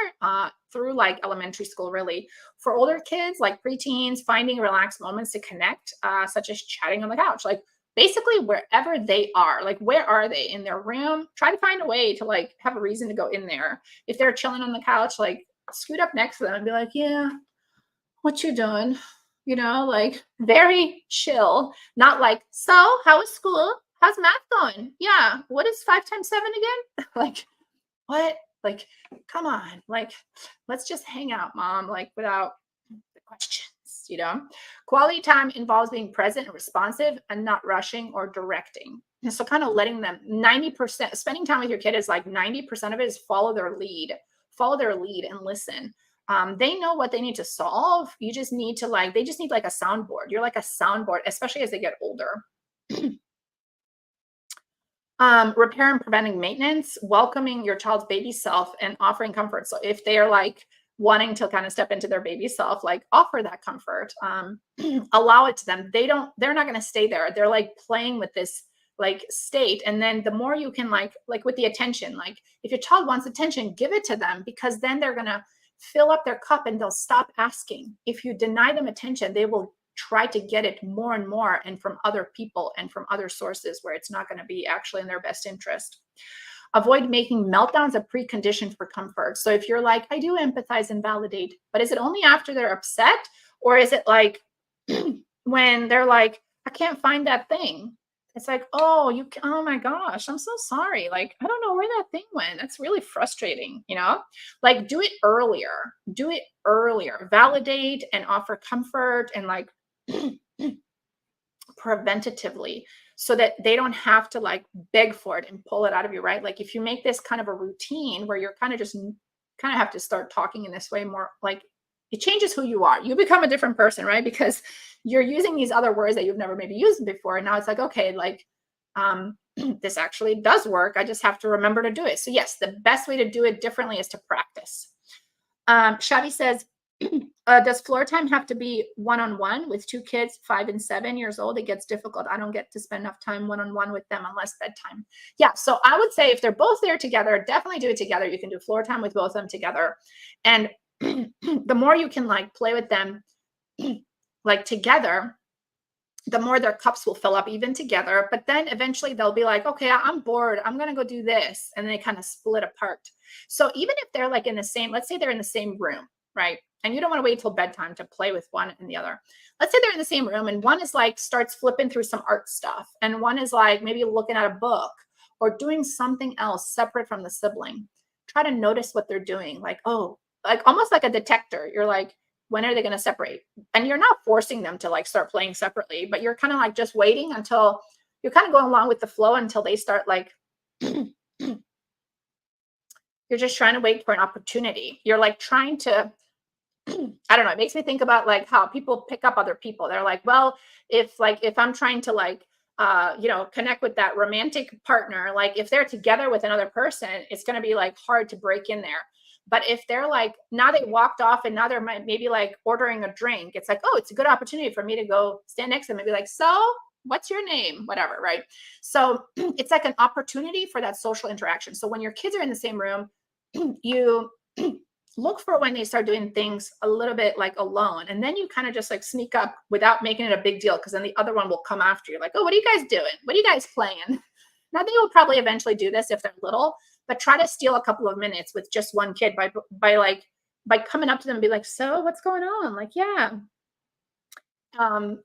through like elementary school, really. For older kids, like preteens, finding relaxed moments to connect, such as chatting on the couch, like basically wherever they are, like where are they in their room? Try to find a way to like have a reason to go in there. If they're chilling on the couch, like scoot up next to them and be like, "Yeah, what you doing?" Like very chill, not like, "So, how was school? How's math going? Yeah, what is 5 times 7 again?" Like, what? Like, come on. Like, let's just hang out, mom, like without the questions. Quality time involves being present and responsive and not rushing or directing. And so kind of letting them 90%, spending time with your kid is like 90% of it is follow their lead and listen. They know what they need to solve. You just need to like, they just need like a soundboard. You're like a soundboard, especially as they get older. Repair and preventing maintenance, welcoming your child's baby self and offering comfort. So if they are like wanting to kind of step into their baby self, like offer that comfort, allow it to them. They're not going to stay there. They're like playing with this like state. And then the more you can like with the attention, like if your child wants attention, give it to them because then they're going to fill up their cup and they'll stop asking. If you deny them attention, they will try to get it more and more and from other people and from other sources where it's not going to be actually in their best interest. Avoid making meltdowns a precondition for comfort. So if you're like, "I do empathize and validate," but is it only after they're upset? Or is it like when they're like, "I can't find that thing"? It's like, oh my gosh, I'm so sorry. Like, I don't know where that thing went. That's really frustrating. Like, do it earlier. Do it earlier. Validate and offer comfort and like preventatively so that they don't have to like beg for it and pull it out of you, right? Like if you make this kind of a routine where you're kind of just kind of have to start talking in this way more, like it changes who you are. You become a different person, right? Because you're using these other words that you've never maybe used before. And now it's like, okay, like this actually does work. I just have to remember to do it. So yes, the best way to do it differently is to practice. Shavi says, does floor time have to be one-on-one with two kids, 5 and 7 years old? It gets difficult. I don't get to spend enough time one-on-one with them unless bedtime. Yeah, so I would say if they're both there together, definitely do it together. You can do floor time with both of them together. And the more you can like play with them like together, the more their cups will fill up even together. But then eventually they'll be like, "Okay, I'm bored. I'm going to go do this." And they kind of split apart. So even if they're like in the same, let's say they're in the same room, right? And you don't want to wait till bedtime to play with one and the other. Let's say they're in the same room and one is like starts flipping through some art stuff. And one is like maybe looking at a book or doing something else separate from the sibling. Try to notice what they're doing. Like, oh, like almost like a detector. You're like, when are they going to separate? And you're not forcing them to like start playing separately, but you're kind of like just waiting until you're kind of going along with the flow until they start like, you're just trying to wait for an opportunity. You're like trying to, I don't know, it makes me think about like how people pick up other people. They're like, well, if I'm trying to like, connect with that romantic partner, like if they're together with another person, it's going to be like hard to break in there. But if they're like, now they walked off and now they're maybe like ordering a drink, it's like, oh, it's a good opportunity for me to go stand next to them and be like, "So what's your name?" Whatever, right? So it's like an opportunity for that social interaction. So when your kids are in the same room, you look for when they start doing things a little bit like alone, and then you kind of just like sneak up without making it a big deal, because then the other one will come after you like, oh, what are you guys doing, what are you guys playing? Now they will probably eventually do this if they're little, but try to steal a couple of minutes with just one kid by coming up to them and be like, so what's going on, like, yeah,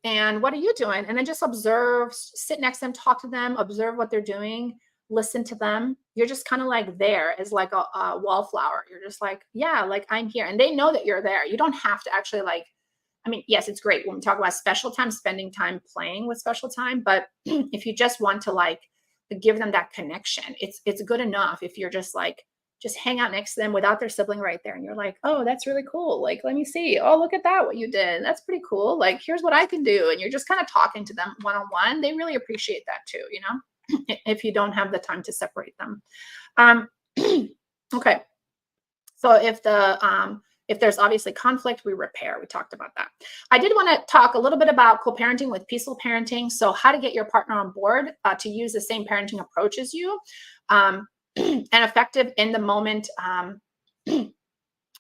and what are you doing? And then just observe, sit next to them, talk to them, observe what they're doing, listen to them. You're just kind of like there as like a wallflower. You're just like, yeah, like I'm here. And they know that you're there. You don't have to actually like, I mean, yes, it's great when we talk about special time, spending time playing with special time. But if you just want to like give them that connection, it's good enough if you're just like, just hang out next to them without their sibling right there. And you're like, oh, that's really cool. Like, let me see. Oh, look at that, what you did. That's pretty cool. Like, here's what I can do. And you're just kind of talking to them one on one. They really appreciate that too, you know, if you don't have the time to separate them. Um, okay. So if there's obviously conflict, we repair. We talked about that. I did want to talk a little bit about co-parenting with peaceful parenting. So how to get your partner on board to use the same parenting approach as you. And effective in the moment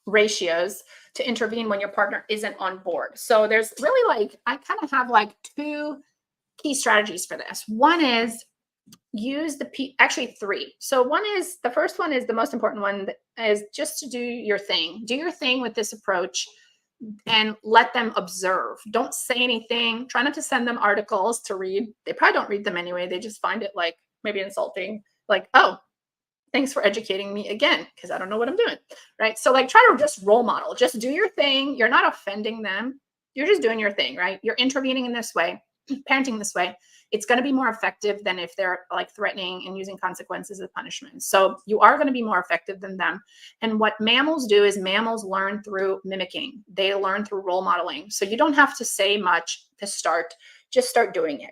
ratios to intervene when your partner isn't on board. So there's really like, I kind of have like two key strategies for this. One is use actually three. So the first one is the most important one, is just to do your thing. Do your thing with this approach and let them observe. Don't say anything. Try not to send them articles to read. They probably don't read them anyway. They just find it like maybe insulting. Like, oh, thanks for educating me again, because I don't know what I'm doing, right? So like try to just role model, just do your thing. You're not offending them. You're just doing your thing, right? You're intervening in this way, parenting this way. It's going to be more effective than if they're like threatening and using consequences as punishment. So you are going to be more effective than them. And what mammals do is mammals learn through mimicking. They learn through role modeling. So you don't have to say much to start, just start doing it.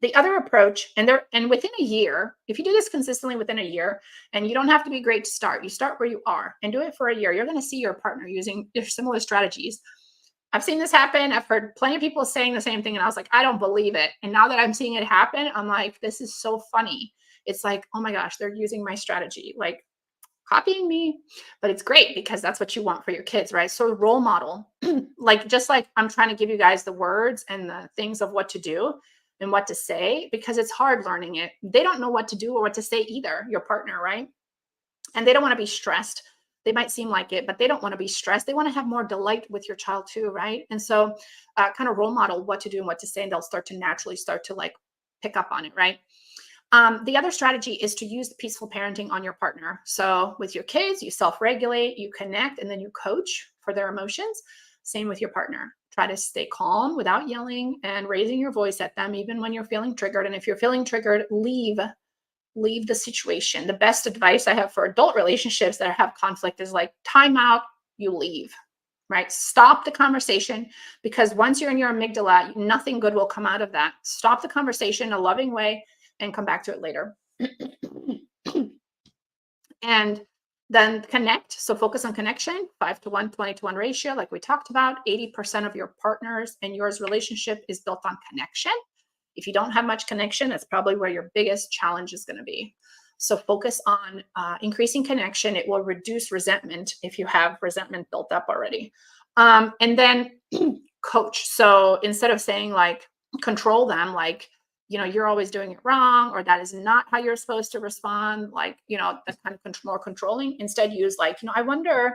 The other approach, and within a year, if you do this consistently within a year, and you don't have to be great to start, you start where you are and do it for a year, you're going to see your partner using similar strategies. I've seen this happen. I've heard plenty of people saying the same thing, and I was like, I don't believe it. And now that I'm seeing it happen, I'm like, this is so funny. It's like, oh my gosh, they're using my strategy, like copying me. But it's great because that's what you want for your kids, right? So role model, like just like I'm trying to give you guys the words and the things of what to do and what to say, because it's hard learning it. They don't know what to do or what to say either, your partner, right? And they don't want to be stressed. They might seem like it, but they don't want to be stressed. They want to have more delight with your child too, right? And so kind of role model what to do and what to say, and they'll start to naturally start to like pick up on it, right? The other strategy is to use the peaceful parenting on your partner. So with your kids, you self-regulate, you connect, and then you coach for their emotions. Same with your partner. Try to stay calm without yelling and raising your voice at them, even when you're feeling triggered. And if you're feeling triggered, leave the situation. The best advice I have for adult relationships that have conflict is like, time out, you leave, right? Stop the conversation, because once you're in your amygdala, nothing good will come out of that. Stop the conversation in a loving way and come back to it later. And then connect. So focus on connection, 5-to-1, 20-to-1 ratio, like we talked about. 80% of your partners and yours relationship is built on connection. If you don't have much connection, that's probably where your biggest challenge is going to be. So focus on increasing connection. It will reduce resentment if you have resentment built up already. And then coach. So instead of saying like control them, like, you know, you're always doing it wrong, or that is not how you're supposed to respond, like, you know, that's kind of more controlling. Instead use like, you know, I wonder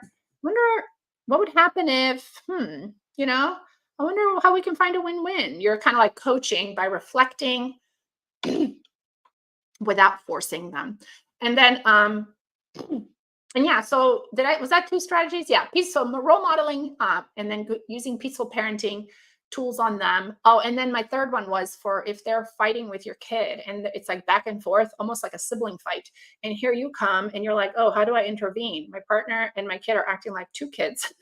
what would happen if, you know, I wonder how we can find a win-win. You're kind of like coaching by reflecting without forcing them. And then and yeah, so was that two strategies? Yeah, so role modeling, and then using peaceful parenting tools on them. Oh, and then my third one was for if they're fighting with your kid and it's like back and forth, almost like a sibling fight. And here you come and you're like, oh, how do I intervene? My partner and my kid are acting like two kids.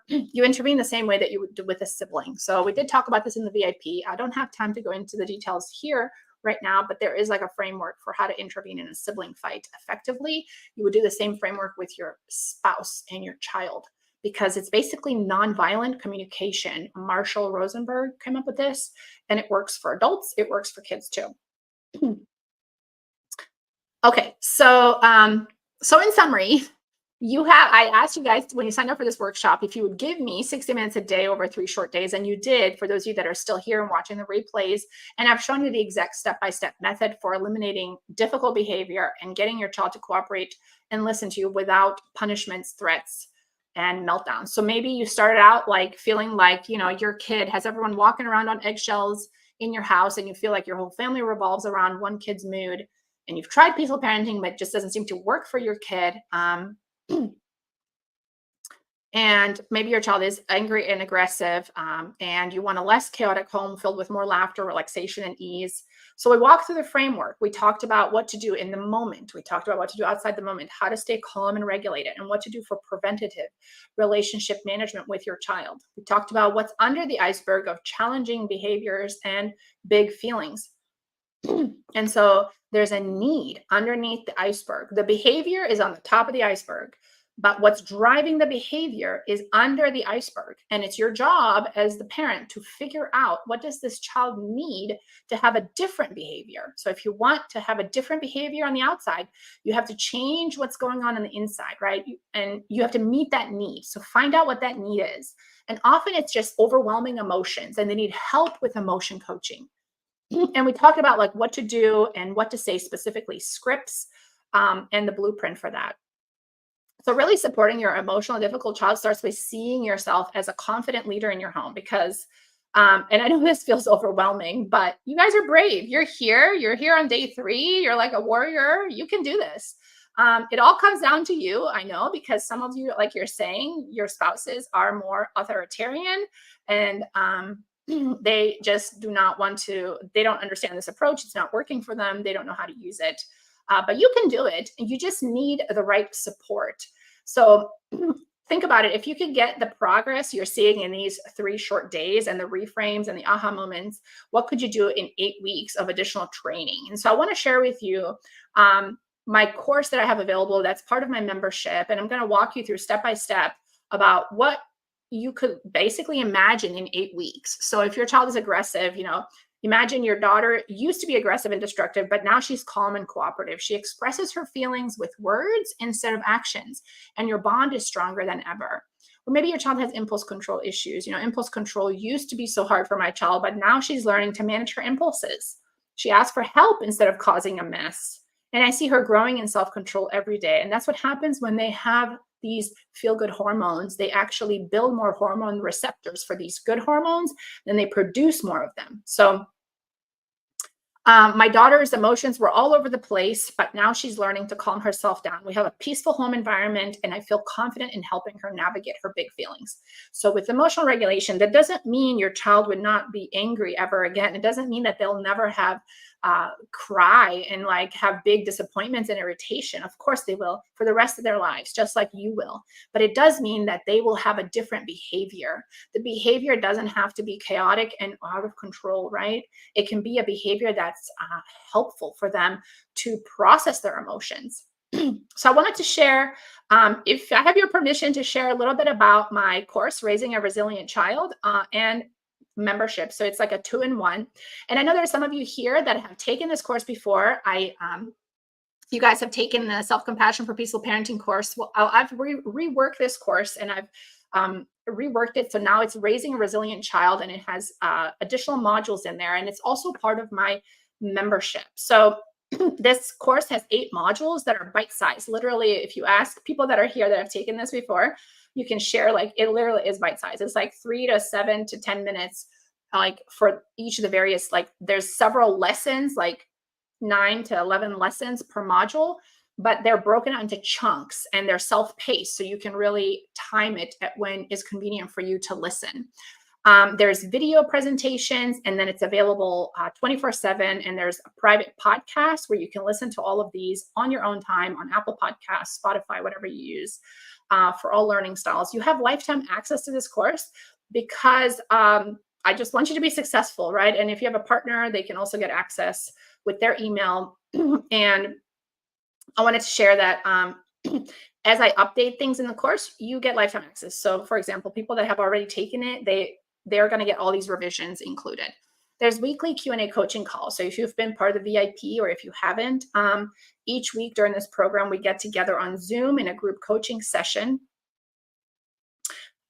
You intervene the same way that you would do with a sibling. So we did talk about this in the VIP. I don't have time to go into the details here right now, but there is like a framework for how to intervene in a sibling fight effectively. You would do the same framework with your spouse and your child, because it's basically nonviolent communication. Marshall Rosenberg came up with this, and it works for adults. It works for kids too. Okay, so in summary, I asked you guys when you signed up for this workshop if you would give me 60 minutes a day over 3 short days, and you did. For those of you that are still here and watching the replays, and I've shown you the exact step-by-step method for eliminating difficult behavior and getting your child to cooperate and listen to you without punishments, threats, and meltdowns. So maybe you started out like feeling like, your kid has everyone walking around on eggshells in your house, and you feel like your whole family revolves around one kid's mood, and you've tried peaceful parenting, but it just doesn't seem to work for your kid. And maybe your child is angry and aggressive, and you want a less chaotic home filled with more laughter, relaxation, and ease. So we walked through the framework. We talked about what to do in the moment. We talked about what to do outside the moment, how to stay calm and regulated, and what to do for preventative relationship management with your child. We talked about what's under the iceberg of challenging behaviors and big feelings. And so there's a need underneath the iceberg. The behavior is on the top of the iceberg, but what's driving the behavior is under the iceberg. And it's your job as the parent to figure out, what does this child need to have a different behavior? So if you want to have a different behavior on the outside, you have to change what's going on the inside, right? And you have to meet that need. So find out what that need is. And often it's just overwhelming emotions, and they need help with emotion coaching. And we talked about like what to do and what to say specifically, scripts, and the blueprint for that. So really supporting your emotional difficult child starts by seeing yourself as a confident leader in your home, because and I know this feels overwhelming, but you guys are brave. You're here on day 3. You're like a warrior. You can do this. It all comes down to you. I know, because some of you, like you're saying, your spouses are more authoritarian, and they just do not want to, they don't understand this approach. It's not working for them. They don't know how to use it. But you can do it. You just need the right support. So think about it. If you could get the progress you're seeing in these 3 short days and the reframes and the aha moments, what could you do in 8 weeks of additional training? And so I want to share with you my course that I have available. That's part of my membership. And I'm going to walk you through step by step about what you could basically imagine in 8 weeks. So if your child is aggressive, imagine your daughter used to be aggressive and destructive, but now she's calm and cooperative. She expresses her feelings with words instead of actions, and your bond is stronger than ever. Or maybe your child has impulse control issues. Impulse control used to be so hard for my child, but now she's learning to manage her impulses. She asks for help instead of causing a mess. And I see her growing in self-control every day. And that's what happens when they have these feel-good hormones. They actually build more hormone receptors for these good hormones, then they produce more of them. So my daughter's emotions were all over the place, but now she's learning to calm herself down. We have a peaceful home environment, and I feel confident in helping her navigate her big feelings. So with emotional regulation, that doesn't mean your child would not be angry ever again. It doesn't mean that they'll never have cry and like have big disappointments and irritation. Of course they will, for the rest of their lives, just like you will. But it does mean that they will have a different behavior. The behavior doesn't have to be chaotic and out of control, right? It can be a behavior that's helpful for them to process their emotions. So I wanted to share, if I have your permission, to share a little bit about my course, Raising a Resilient Child, and membership. So it's like a 2-in-1. And I know there's some of you here that have taken this course before. You guys have taken the Self-Compassion for Peaceful Parenting course. Well, I've reworked this course, and I've reworked it. So now it's Raising a Resilient Child, and it has additional modules in there. And it's also part of my membership. So this course has 8 modules that are bite-sized. Literally, if you ask people that are here that have taken this before, you can share, like, it literally is bite-sized. It's like 3 to 7 to 10 minutes, like for each of the various, like there's several lessons, like 9 to 11 lessons per module, but they're broken out into chunks, and they're self-paced. So you can really time it at when is convenient for you to listen. There's video presentations, and then it's available 24/7. And there's a private podcast where you can listen to all of these on your own time on Apple Podcasts, Spotify, whatever you use, for all learning styles. You have lifetime access to this course because I just want you to be successful, right? And if you have a partner, they can also get access with their email. And I wanted to share that as I update things in the course, you get lifetime access. So for example, people that have already taken it, they're going to get all these revisions included. There's weekly Q&A coaching calls. So if you've been part of the VIP or if you haven't, each week during this program, we get together on Zoom in a group coaching session.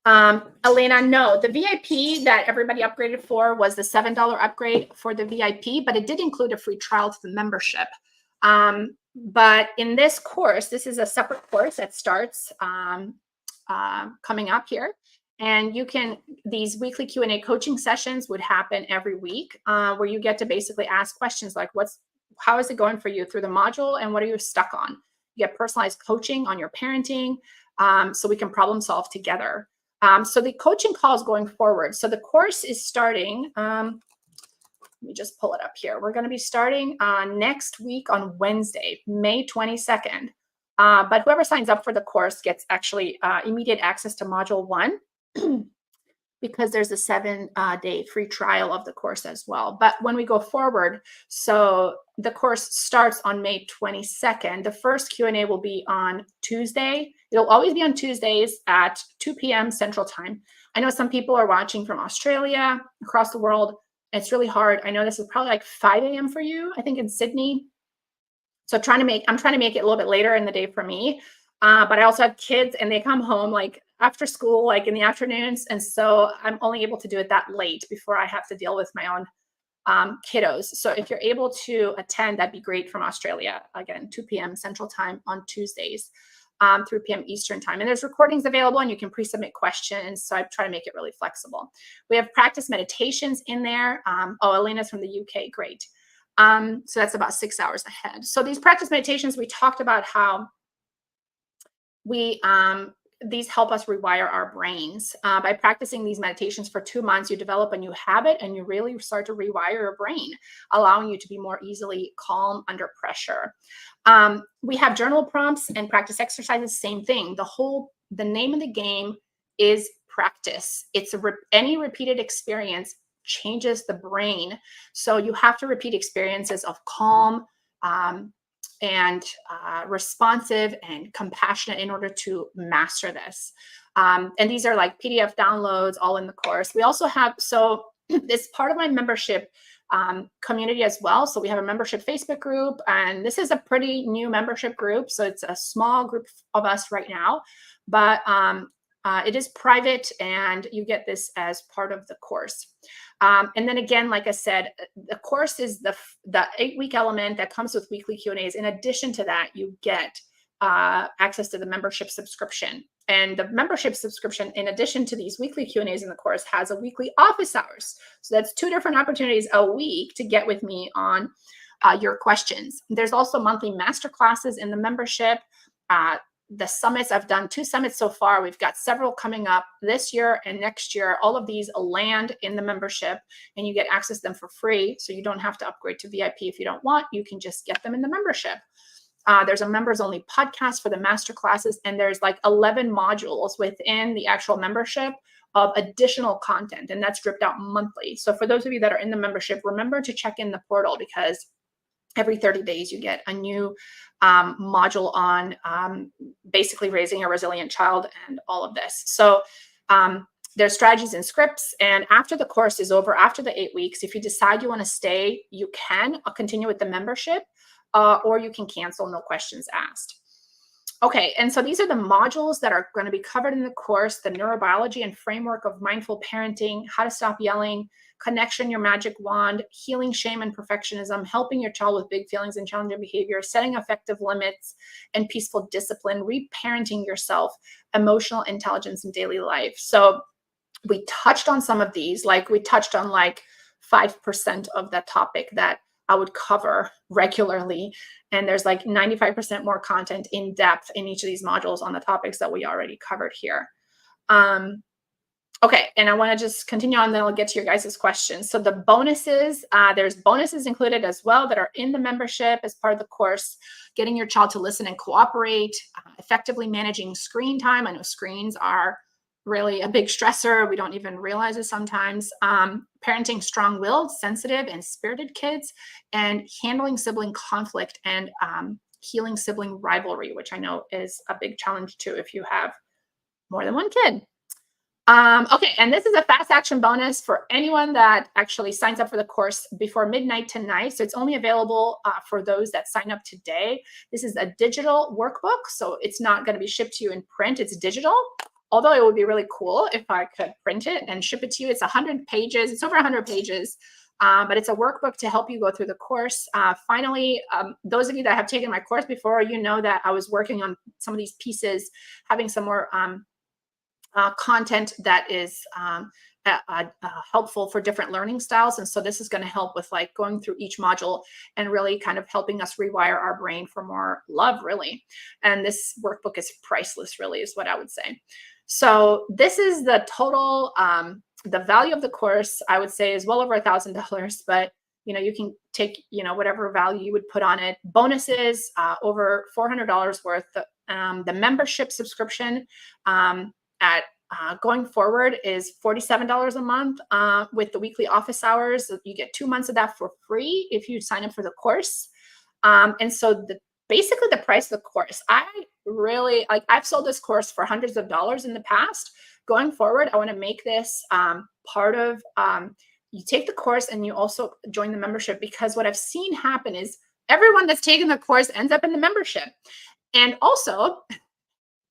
Elena, no, the VIP that everybody upgraded for was the $7 upgrade for the VIP, but it did include a free trial to the membership. But in this course, this is a separate course that starts coming up here. And these weekly Q&A coaching sessions would happen every week where you get to basically ask questions like, how is it going for you through the module and what are you stuck on? You get personalized coaching on your parenting so we can problem solve together. So the coaching calls going forward. So the course is starting, let me just pull it up here. We're going to be starting next week on Wednesday, May 22nd. But whoever signs up for the course gets actually immediate access to module 1 because there's a 7-day free trial of the course as well. But when we go forward, so the course starts on May 22nd. The first Q&A will be on Tuesday. It'll always be on Tuesdays at 2 p.m. Central Time. I know some people are watching from Australia, across the world. It's really hard. I know this is probably like 5 a.m. for you, I think in Sydney. So I'm trying to make it a little bit later in the day for me. But I also have kids and they come home like after school, like in the afternoons. And so I'm only able to do it that late before I have to deal with my own kiddos. So if you're able to attend, that'd be great from Australia. Again, 2 p.m. Central Time on Tuesdays, 3 p.m. Eastern Time. And there's recordings available and you can pre-submit questions. So I try to make it really flexible. We have practice meditations in there. Elena's from the UK. Great. So that's about 6 hours ahead. So these practice meditations, we talked about how these help us rewire our brains. By practicing these meditations for 2 months, you develop a new habit and you really start to rewire your brain, allowing you to be more easily calm under pressure. We have journal prompts and practice exercises, same thing. The name of the game is practice. It's any repeated experience changes the brain. So you have to repeat experiences of calm, and responsive and compassionate in order to master this. And these are like PDF downloads all in the course. We also have, so it's part of my membership community as well. So we have a membership Facebook group, and this is a pretty new membership group. So it's a small group of us right now, but it is private and you get this as part of the course. And then again, like I said, the course is the 8-week element that comes with weekly Q&As. In addition to that, you get access to the membership subscription. And the membership subscription, in addition to these weekly Q&As in the course, has a weekly office hours. So that's 2 different opportunities a week to get with me on your questions. There's also monthly master classes in the membership. The summits, I've done 2 summits so far. We've got several coming up this year and next year. All of these land in the membership and you get access to them for free. So you don't have to upgrade to VIP if you don't want. You can just get them in the membership. There's a members only podcast for the master classes. And there's like 11 modules within the actual membership of additional content. And that's dripped out monthly. So for those of you that are in the membership, remember to check in the portal because every 30 days you get a new module on basically raising a resilient child and all of this. So there's strategies and scripts. And after the course is over, after the 8 weeks, if you decide you want to stay, you can continue with the membership or you can cancel, no questions asked. Okay, and so these are the modules that are going to be covered in the course: the neurobiology and framework of mindful parenting, how to stop yelling, connection, your magic wand, healing shame and perfectionism, helping your child with big feelings and challenging behavior, setting effective limits and peaceful discipline, reparenting yourself, emotional intelligence in daily life. So we touched on some of these, like we touched on like 5% of that topic that I would cover regularly. And there's like 95% more content in depth in each of these modules on the topics that we already covered here. Okay, and I want to just continue on, then I'll get to your guys' questions. So the bonuses, there's bonuses included as well that are in the membership as part of the course: getting your child to listen and cooperate, effectively managing screen time. I know screens are really a big stressor. We don't even realize it sometimes. Parenting strong-willed, sensitive, and spirited kids, and handling sibling conflict and healing sibling rivalry, which I know is a big challenge too if you have more than one kid. Okay, and this is a fast action bonus for anyone that actually signs up for the course before midnight tonight. So it's only available for those that sign up today. This is a digital workbook, so it's not going to be shipped to you in print. It's digital. Although it would be really cool if I could print it and ship it to you. It's 100 pages. It's over 100 pages. But it's a workbook to help you go through the course. Finally, those of you that have taken my course before, you know that I was working on some of these pieces, having some more content that is helpful for different learning styles. And so this is going to help with like going through each module and really kind of helping us rewire our brain for more love, really. And this workbook is priceless, really, is what I would say. So this is the total, the value of the course, I would say, is well over $1,000, but you can take, whatever value you would put on it. Bonuses, over $400 worth. The membership subscription at going forward is $47 a month with the weekly office hours. You get 2 months of that for free if you sign up for the course. And so basically the price of the course, I really like, I've sold this course for hundreds of dollars in the past. Going forward, I want to make this part of, you take the course and you also join the membership, because what I've seen happen is everyone that's taken the course ends up in the membership. And also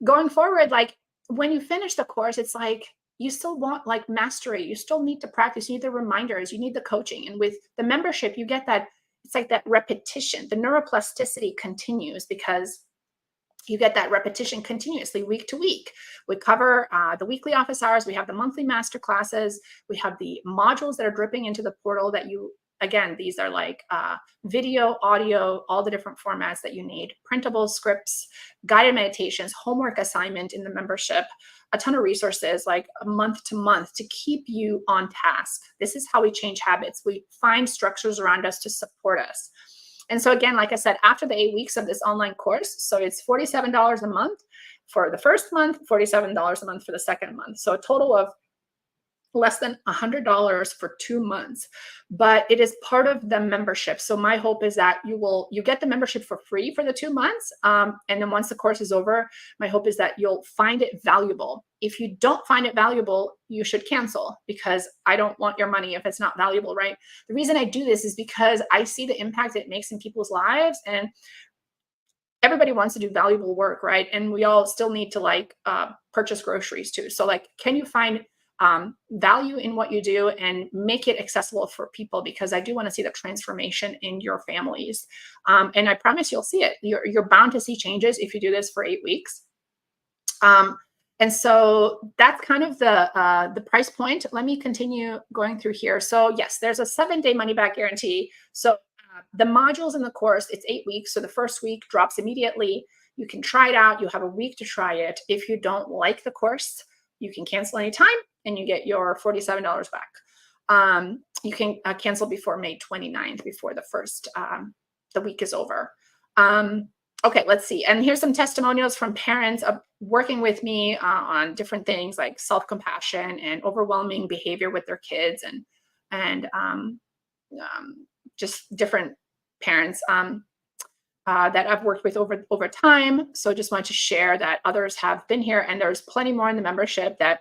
going forward, like when you finish the course, it's like you still want like mastery. You still need to practice. You need the reminders. You need the coaching. And with the membership, you get that. It's like that repetition. The neuroplasticity continues because you get that repetition continuously week to week. We cover the weekly office hours. We have the monthly master classes. We have the modules that are dripping into the portal that you, again, these are like video, audio, all the different formats that you need, printable scripts, guided meditations, homework assignment in the membership, a ton of resources like month to month to keep you on task. This is how we change habits. We find structures around us to support us. And so again, like I said, after the 8 weeks of this online course, so it's $47 a month for the first month, $47 a month for the second month. So a total of less than $100 for 2 months, but it is part of the membership. So my hope is that you get the membership for free for the 2 months. And then once the course is over, my hope is that you'll find it valuable. If you don't find it valuable, you should cancel, because I don't want your money if it's not valuable, right? The reason I do this is because I see the impact it makes in people's lives, and everybody wants to do valuable work, right? And we all still need to like purchase groceries too. So like, can you find value in what you do and make it accessible for people? Because I do want to see the transformation in your families. And I promise you'll see it. You're bound to see changes if you do this for 8 weeks. And so that's kind of the price point. Let me continue going through here. So yes, there's a 7-day money back guarantee. So the modules in the course, it's 8 weeks. So the first week drops immediately. You can try it out. You have a week to try it. If you don't like the course, you can cancel anytime and you get your $47 back. You can cancel before May 29th, before the week is over. Okay, let's see. And here's some testimonials from parents of working with me on different things like self-compassion and overwhelming behavior with their kids, and just different parents that I've worked with over time. So just wanted to share that others have been here, and there's plenty more in the membership that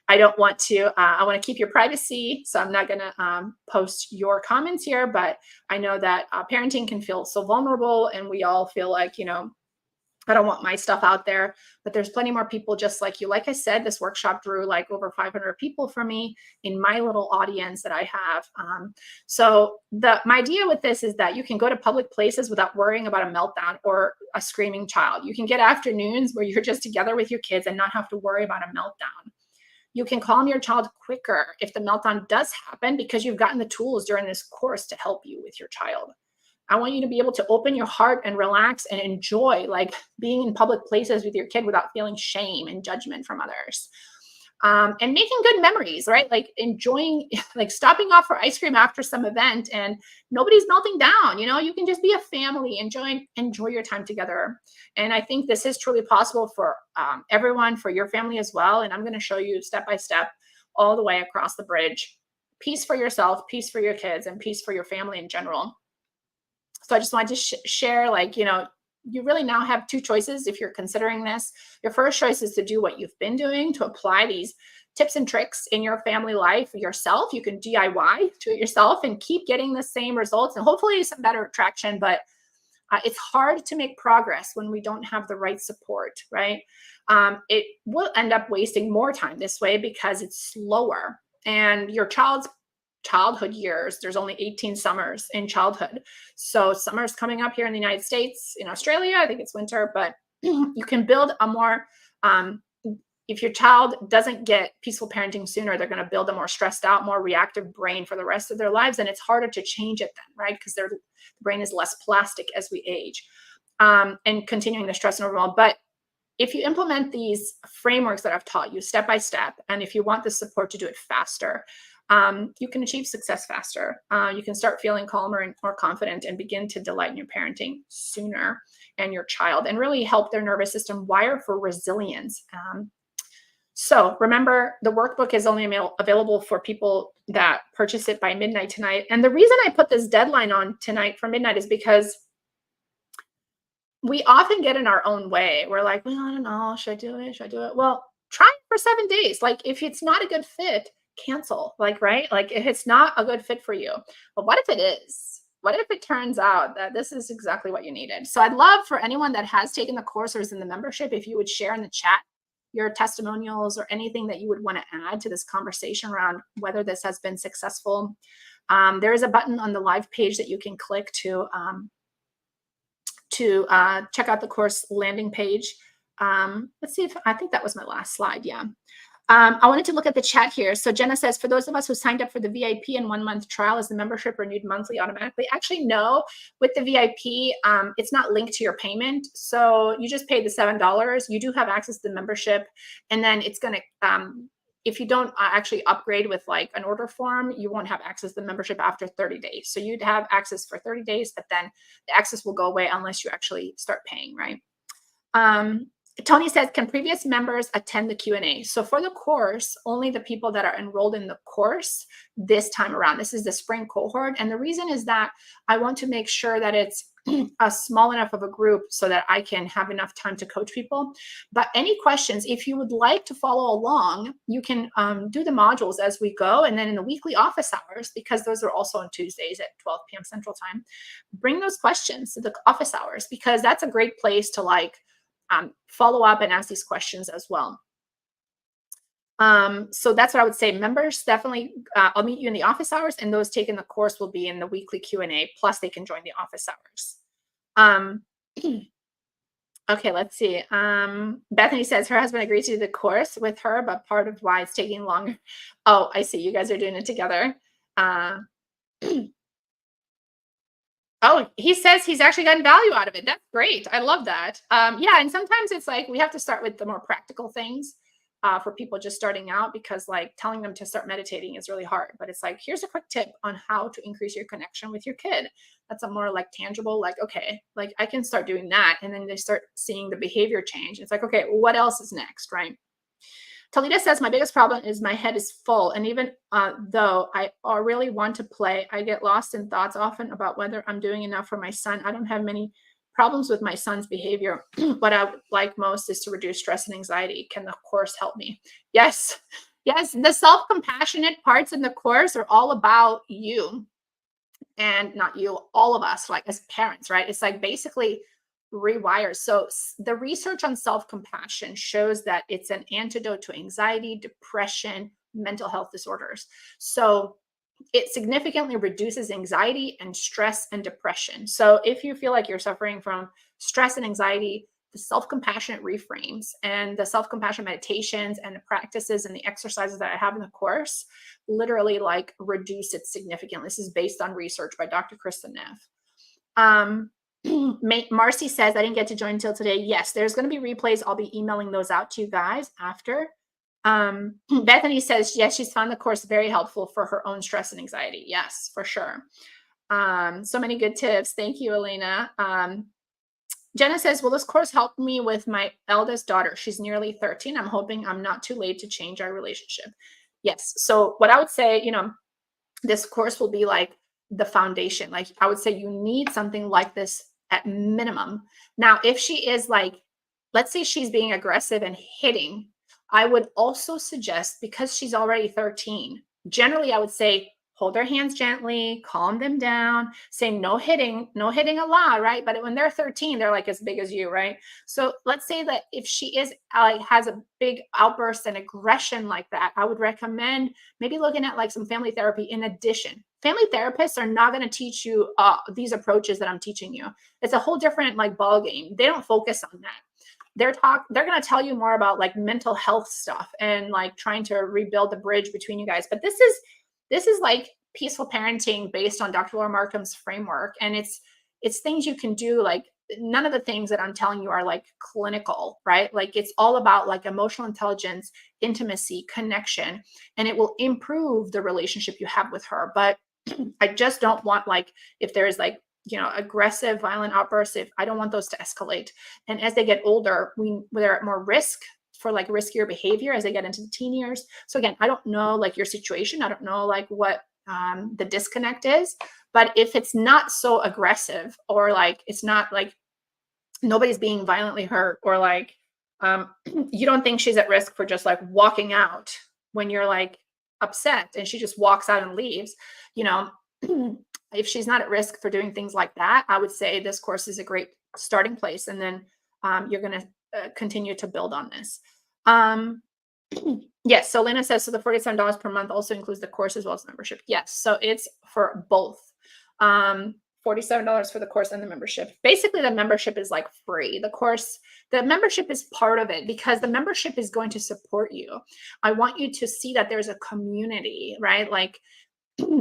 I don't want to, I want to keep your privacy. So I'm not going to post your comments here, but I know that parenting can feel so vulnerable, and we all feel like, I don't want my stuff out there, but there's plenty more people just like you. Like I said, this workshop drew like over 500 people for me in my little audience that I have. So my idea with this is that you can go to public places without worrying about a meltdown or a screaming child. You can get afternoons where you're just together with your kids and not have to worry about a meltdown. You can calm your child quicker if the meltdown does happen, because you've gotten the tools during this course to help you with your child. I want you to be able to open your heart and relax and enjoy like being in public places with your kid without feeling shame and judgment from others. And making good memories, right? Like enjoying, like stopping off for ice cream after some event and nobody's melting down. You can just be a family, enjoy your time together. And I think this is truly possible for everyone, for your family as well. And I'm going to show you step by step all the way across the bridge. Peace for yourself, peace for your kids, and peace for your family in general. So I just wanted to share, like, you really now have 2 choices if you're considering this. Your first choice is to do what you've been doing, to apply these tips and tricks in your family life yourself. You can DIY, do it yourself, and keep getting the same results and hopefully some better traction. But it's hard to make progress when we don't have the right support, right? It will end up wasting more time this way because it's slower. And your child's childhood years, there's only 18 summers in childhood. So summer's coming up here in the United States. In Australia, I think it's winter, but you can build a more, if your child doesn't get peaceful parenting sooner, they're going to build a more stressed out, more reactive brain for the rest of their lives. And it's harder to change it then, right? Because their brain is less plastic as we age, and continuing the stress and overwhelm. But if you implement these frameworks that I've taught you step by step, and if you want the support to do it faster, you can achieve success faster. You can start feeling calmer and more confident and begin to delight in your parenting sooner and your child, and really help their nervous system wire for resilience. So remember, the workbook is only available for people that purchase it by midnight tonight. And the reason I put this deadline on tonight for midnight is because we often get in our own way. We're like, well, I don't know. Should I do it? Should I do it? Well, try it for 7 days. Like, if it's not a good fit, cancel. Like, right? Like, if it's not a good fit for you, but what if it is? What if it turns out that this is exactly what you needed? So I'd love for anyone that has taken the course or is in the membership, if you would share in the chat your testimonials or anything that you would want to add to this conversation around whether this has been successful. There is a button on the live page that you can click to check out the course landing page. Let's see if I think that was my last slide. Yeah. I wanted to look at the chat here. So Jenna says, for those of us who signed up for the VIP and 1 month trial, is the membership renewed monthly automatically? Actually, no. With the VIP, it's not linked to your payment. So you just pay the $7. You do have access to the membership. And then it's going to, if you don't actually upgrade with like an order form, you won't have access to the membership after 30 days. So you'd have access for 30 days, but then the access will go away unless you actually start paying, right? Tony says, can previous members attend the Q&A? So for the course, only the people that are enrolled in the course this time around. This is the spring cohort. And the reason is that I want to make sure that it's a small enough of a group so that I can have enough time to coach people. But any questions, if you would like to follow along, you can do the modules as we go. And then in the weekly office hours, because those are also on Tuesdays at 12 p.m. Central Time, bring those questions to the office hours, because that's a great place to like follow up and ask these questions as well. So that's what I would say. Members, definitely, I'll meet you in the office hours, and those taking the course will be in the weekly Q&A, plus they can join the office hours. Okay, let's see. Bethany says her husband agreed to do the course with her, but part of why it's taking longer. Oh, I see. You guys are doing it together. Oh, he says he's actually gotten value out of it. That's great. I love that. Yeah, and sometimes it's like we have to start with the more practical things for people just starting out, because like telling them to start meditating is really hard. But it's like, here's a quick tip on how to increase your connection with your kid. That's a more like tangible, like, okay, like I can start doing that. And then they start seeing the behavior change. It's like, okay, well, what else is next, right? Talita says, my biggest problem is my head is full. And even though I really want to play, I get lost in thoughts often about whether I'm doing enough for my son. I don't have many problems with my son's behavior. What I would like most is to reduce stress and anxiety. Can the course help me? Yes. Yes. The self-compassionate parts in the course are all about you, and not you, all of us, like as parents, right? It's like basically rewire. So the research on self-compassion shows that it's an antidote to anxiety, depression, mental health disorders. So it significantly reduces anxiety and stress and depression. So if you feel like you're suffering from stress and anxiety, the self-compassionate reframes and the self-compassion meditations and the practices and the exercises that I have in the course literally like reduce it significantly. This is based on research by Dr. Kristen Neff. Marcy says, I didn't get to join until today. Yes, there's going to be replays. I'll be emailing those out to you guys after. Bethany says, yes, she's found the course very helpful for her own stress and anxiety. Yes, for sure. So many good tips. Thank you, Elena. Jenna says, will this course help me with my eldest daughter? She's nearly 13. I'm hoping I'm not too late to change our relationship. Yes. So what I would say, this course will be like the foundation. Like I would say you need something like this at minimum. Now, if she is like, let's say she's being aggressive and hitting, I would also suggest, because she's already 13, generally I would say hold their hands gently, calm them down, say no hitting a lot, right? But when they're 13, they're like as big as you, right? So let's say that if she is like has a big outburst and aggression like that, I would recommend maybe looking at like some family therapy in addition. Family therapists are not going to teach you these approaches that I'm teaching you. It's a whole different like ball game. They don't focus on that. They're going to tell you more about like mental health stuff and like trying to rebuild the bridge between you guys. But this is like peaceful parenting based on Dr. Laura Markham's framework, and it's things you can do. Like none of the things that I'm telling you are like clinical, right? Like it's all about like emotional intelligence, intimacy, connection, and it will improve the relationship you have with her. But I just don't want like if there is like aggressive violent outbursts, if I don't want those to escalate. And as they get older, they're at more risk for like riskier behavior as they get into the teen years. So again, I don't know like your situation. I don't know like what the disconnect is, but if it's not so aggressive, or like it's not like nobody's being violently hurt, or like you don't think she's at risk for just like walking out when you're like upset and she just walks out and leaves, you know, if she's not at risk for doing things like that, I would say this course is a great starting place. And then you're going to continue to build on this. Yes. So Lena says, so the $47 per month also includes the course as well as membership. Yes. So it's for both. $47 for the course and the membership. Basically, the membership is like free. The membership is part of it because the membership is going to support you. I want you to see that there's a community, right? Like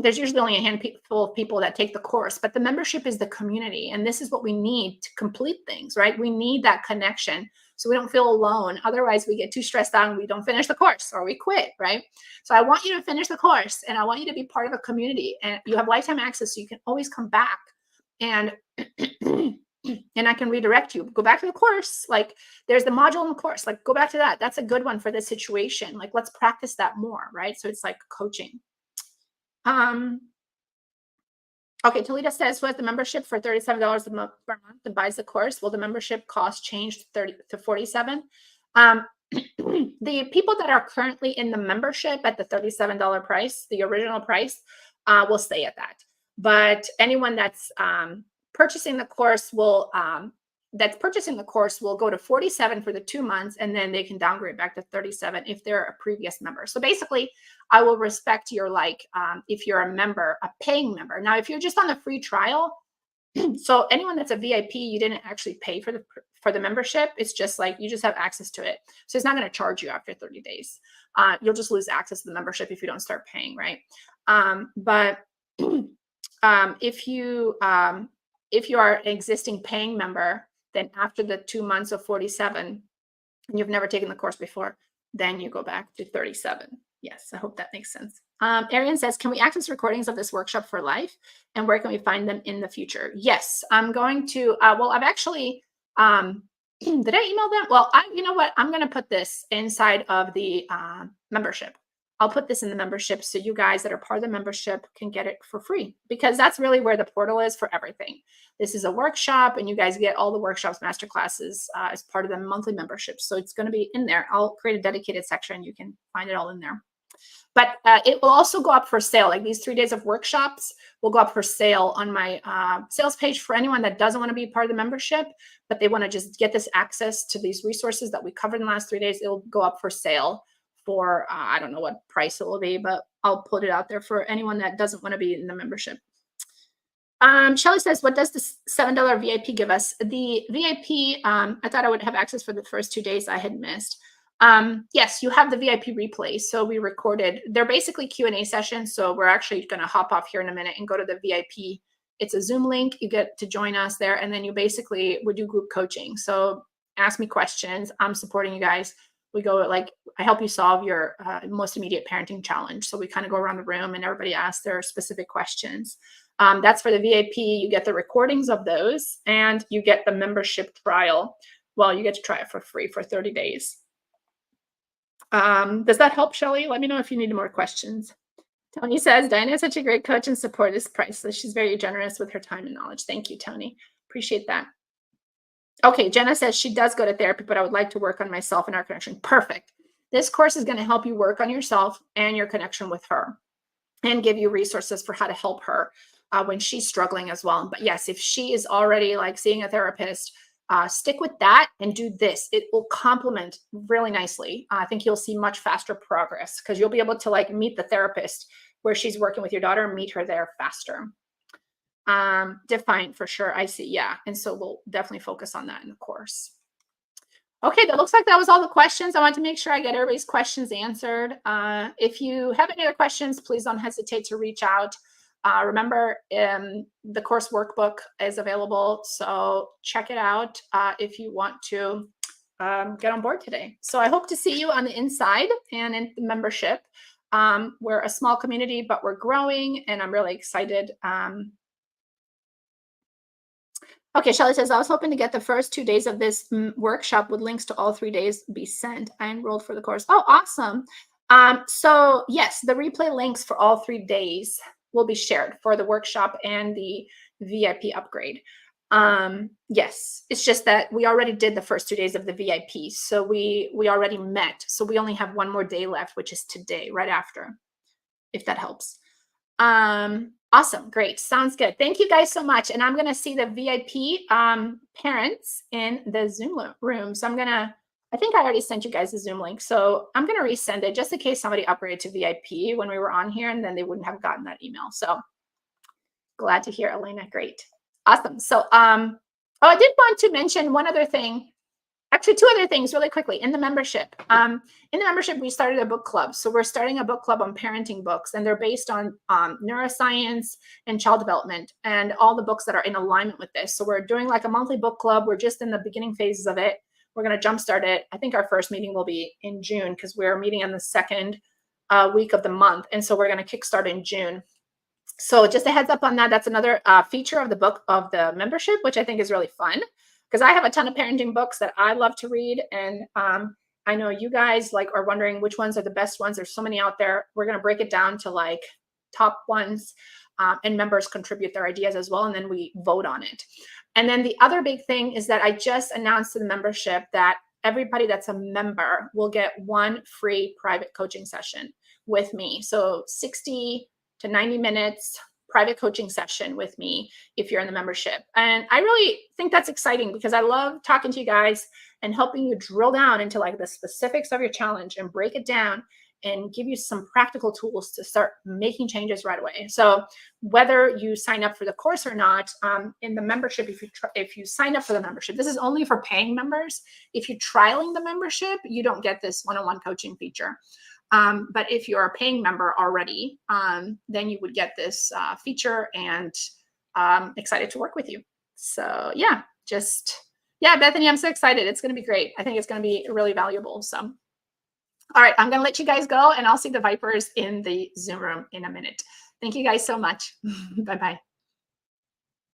there's usually only a handful of people that take the course, but the membership is the community. And this is what we need to complete things, right? We need that connection so we don't feel alone. Otherwise, we get too stressed out and we don't finish the course or we quit, right? So I want you to finish the course and I want you to be part of a community, and you have lifetime access so you can always come back and and I can redirect you. Go back to the course. Like there's the module in the course, like go back to that. That's a good one for this situation. Like let's practice that more, right? So it's like coaching. Okay, Talita says, who has the membership for $37 per month and buys the course? Will the membership cost change to $47? The people that are currently in the membership at the $37 price, the original price, will stay at that. But anyone that's purchasing the course will go to 47 for the 2 months, and then they can downgrade back to 37 if they're a previous member. So basically, I will respect your if you're a member, a paying member. Now, if you're just on the free trial, so anyone that's a VIP, you didn't actually pay for the membership. It's just like you just have access to it. So it's not going to charge you after 30 days. You'll just lose access to the membership if you don't start paying, right? But if you are an existing paying member, then after the 2 months of 47, and you've never taken the course before, then you go back to 37. Yes, I hope that makes sense. Arian says, can we access recordings of this workshop for life? And where can we find them in the future? Yes, I'm going to, I've actually, did I email them? Well, you know what? I'm going to put this inside of the membership. I'll put this in the membership so you guys that are part of the membership can get it for free, because that's really where the portal is for everything. This is a workshop and you guys get all the workshops, masterclasses as part of the monthly membership. So it's going to be in there. I'll create a dedicated section. You can find it all in there. But it will also go up for sale. Like these 3 days of workshops will go up for sale on my sales page for anyone that doesn't want to be part of the membership, but they want to just get this access to these resources that we covered in the last 3 days. It'll go up for sale for, I don't know what price it will be, but I'll put it out there for anyone that doesn't want to be in the membership. Shelly says, what does the $7 VIP give us? The VIP, I thought I would have access for the first 2 days I had missed. Yes, you have the VIP replay. So we recorded, they're basically Q&A sessions. So we're actually going to hop off here in a minute and go to the VIP. It's a Zoom link. You get to join us there. And then you basically would do group coaching. So ask me questions. I'm supporting you guys. We go like, I help you solve your most immediate parenting challenge. So we kind of go around the room and everybody asks their specific questions. That's for the VIP. You get the recordings of those and you get the membership trial. Well, you get to try it for free for 30 days. Does that help, Shelly? Let me know if you need more questions. Tony says, Diana is such a great coach and support is priceless. She's very generous with her time and knowledge. Thank you, Tony. Appreciate that. Okay, Jenna says she does go to therapy, but I would like to work on myself and our connection. Perfect. This course is going to help you work on yourself and your connection with her and give you resources for how to help her when she's struggling as well. But yes, if she is already like seeing a therapist, stick with that and do this. It will complement really nicely. I think you'll see much faster progress because you'll be able to like meet the therapist where she's working with your daughter and meet her there faster. Defined for sure. I see. Yeah. And so we'll definitely focus on that in the course. Okay, that looks like that was all the questions. I want to make sure I get everybody's questions answered. If you have any other questions, please don't hesitate to reach out. Remember, the course workbook is available, so check it out if you want to get on board today. So I hope to see you on the inside and in the membership. We're a small community, but we're growing, and I'm really excited. Okay, Shelly says, I was hoping to get the first 2 days of this workshop with links to all 3 days be sent. I enrolled for the course. Oh, awesome. So yes, the replay links for all 3 days will be shared for the workshop and the VIP upgrade. Yes, it's just that we already did the first 2 days of the VIP. So we already met. So we only have one more day left, which is today, right after, if that helps. Awesome. Great. Sounds good. Thank you guys so much. And I'm going to see the VIP parents in the Zoom room. So I think I already sent you guys the Zoom link. So I'm going to resend it just in case somebody upgraded to VIP when we were on here and then they wouldn't have gotten that email. So glad to hear, Elena. Great. Awesome. So, I did want to mention one other thing. Actually, 2 other things really quickly in the membership. We started a book club. So we're starting a book club on parenting books, and they're based on neuroscience and child development and all the books that are in alignment with this. So we're doing like a monthly book club. We're just in the beginning phases of it. We're going to jumpstart it. I think our first meeting will be in June because we're meeting on the second week of the month. And so we're going to kickstart in June. So just a heads up on that. That's another feature of the book of the membership, which I think is really fun. Because I have a ton of parenting books that I love to read. And I know you guys like are wondering which ones are the best ones. There's so many out there. We're going to break it down to like top ones and members contribute their ideas as well. And then we vote on it. And then the other big thing is that I just announced to the membership that everybody that's a member will get 1 free private coaching session with me. So 60 to 90 minutes private coaching session with me if you're in the membership. And I really think that's exciting because I love talking to you guys and helping you drill down into like the specifics of your challenge and break it down and give you some practical tools to start making changes right away. So whether you sign up for the course or not, in the membership, if you sign up for the membership, this is only for paying members. If you're trialing the membership, you don't get this one-on-one coaching feature. But if you're a paying member already, then you would get this feature, and excited to work with you. So yeah, Bethany, I'm so excited. It's going to be great. I think it's going to be really valuable. So, all right, I'm going to let you guys go, and I'll see the Vipers in the Zoom room in a minute. Thank you guys so much. Bye-bye.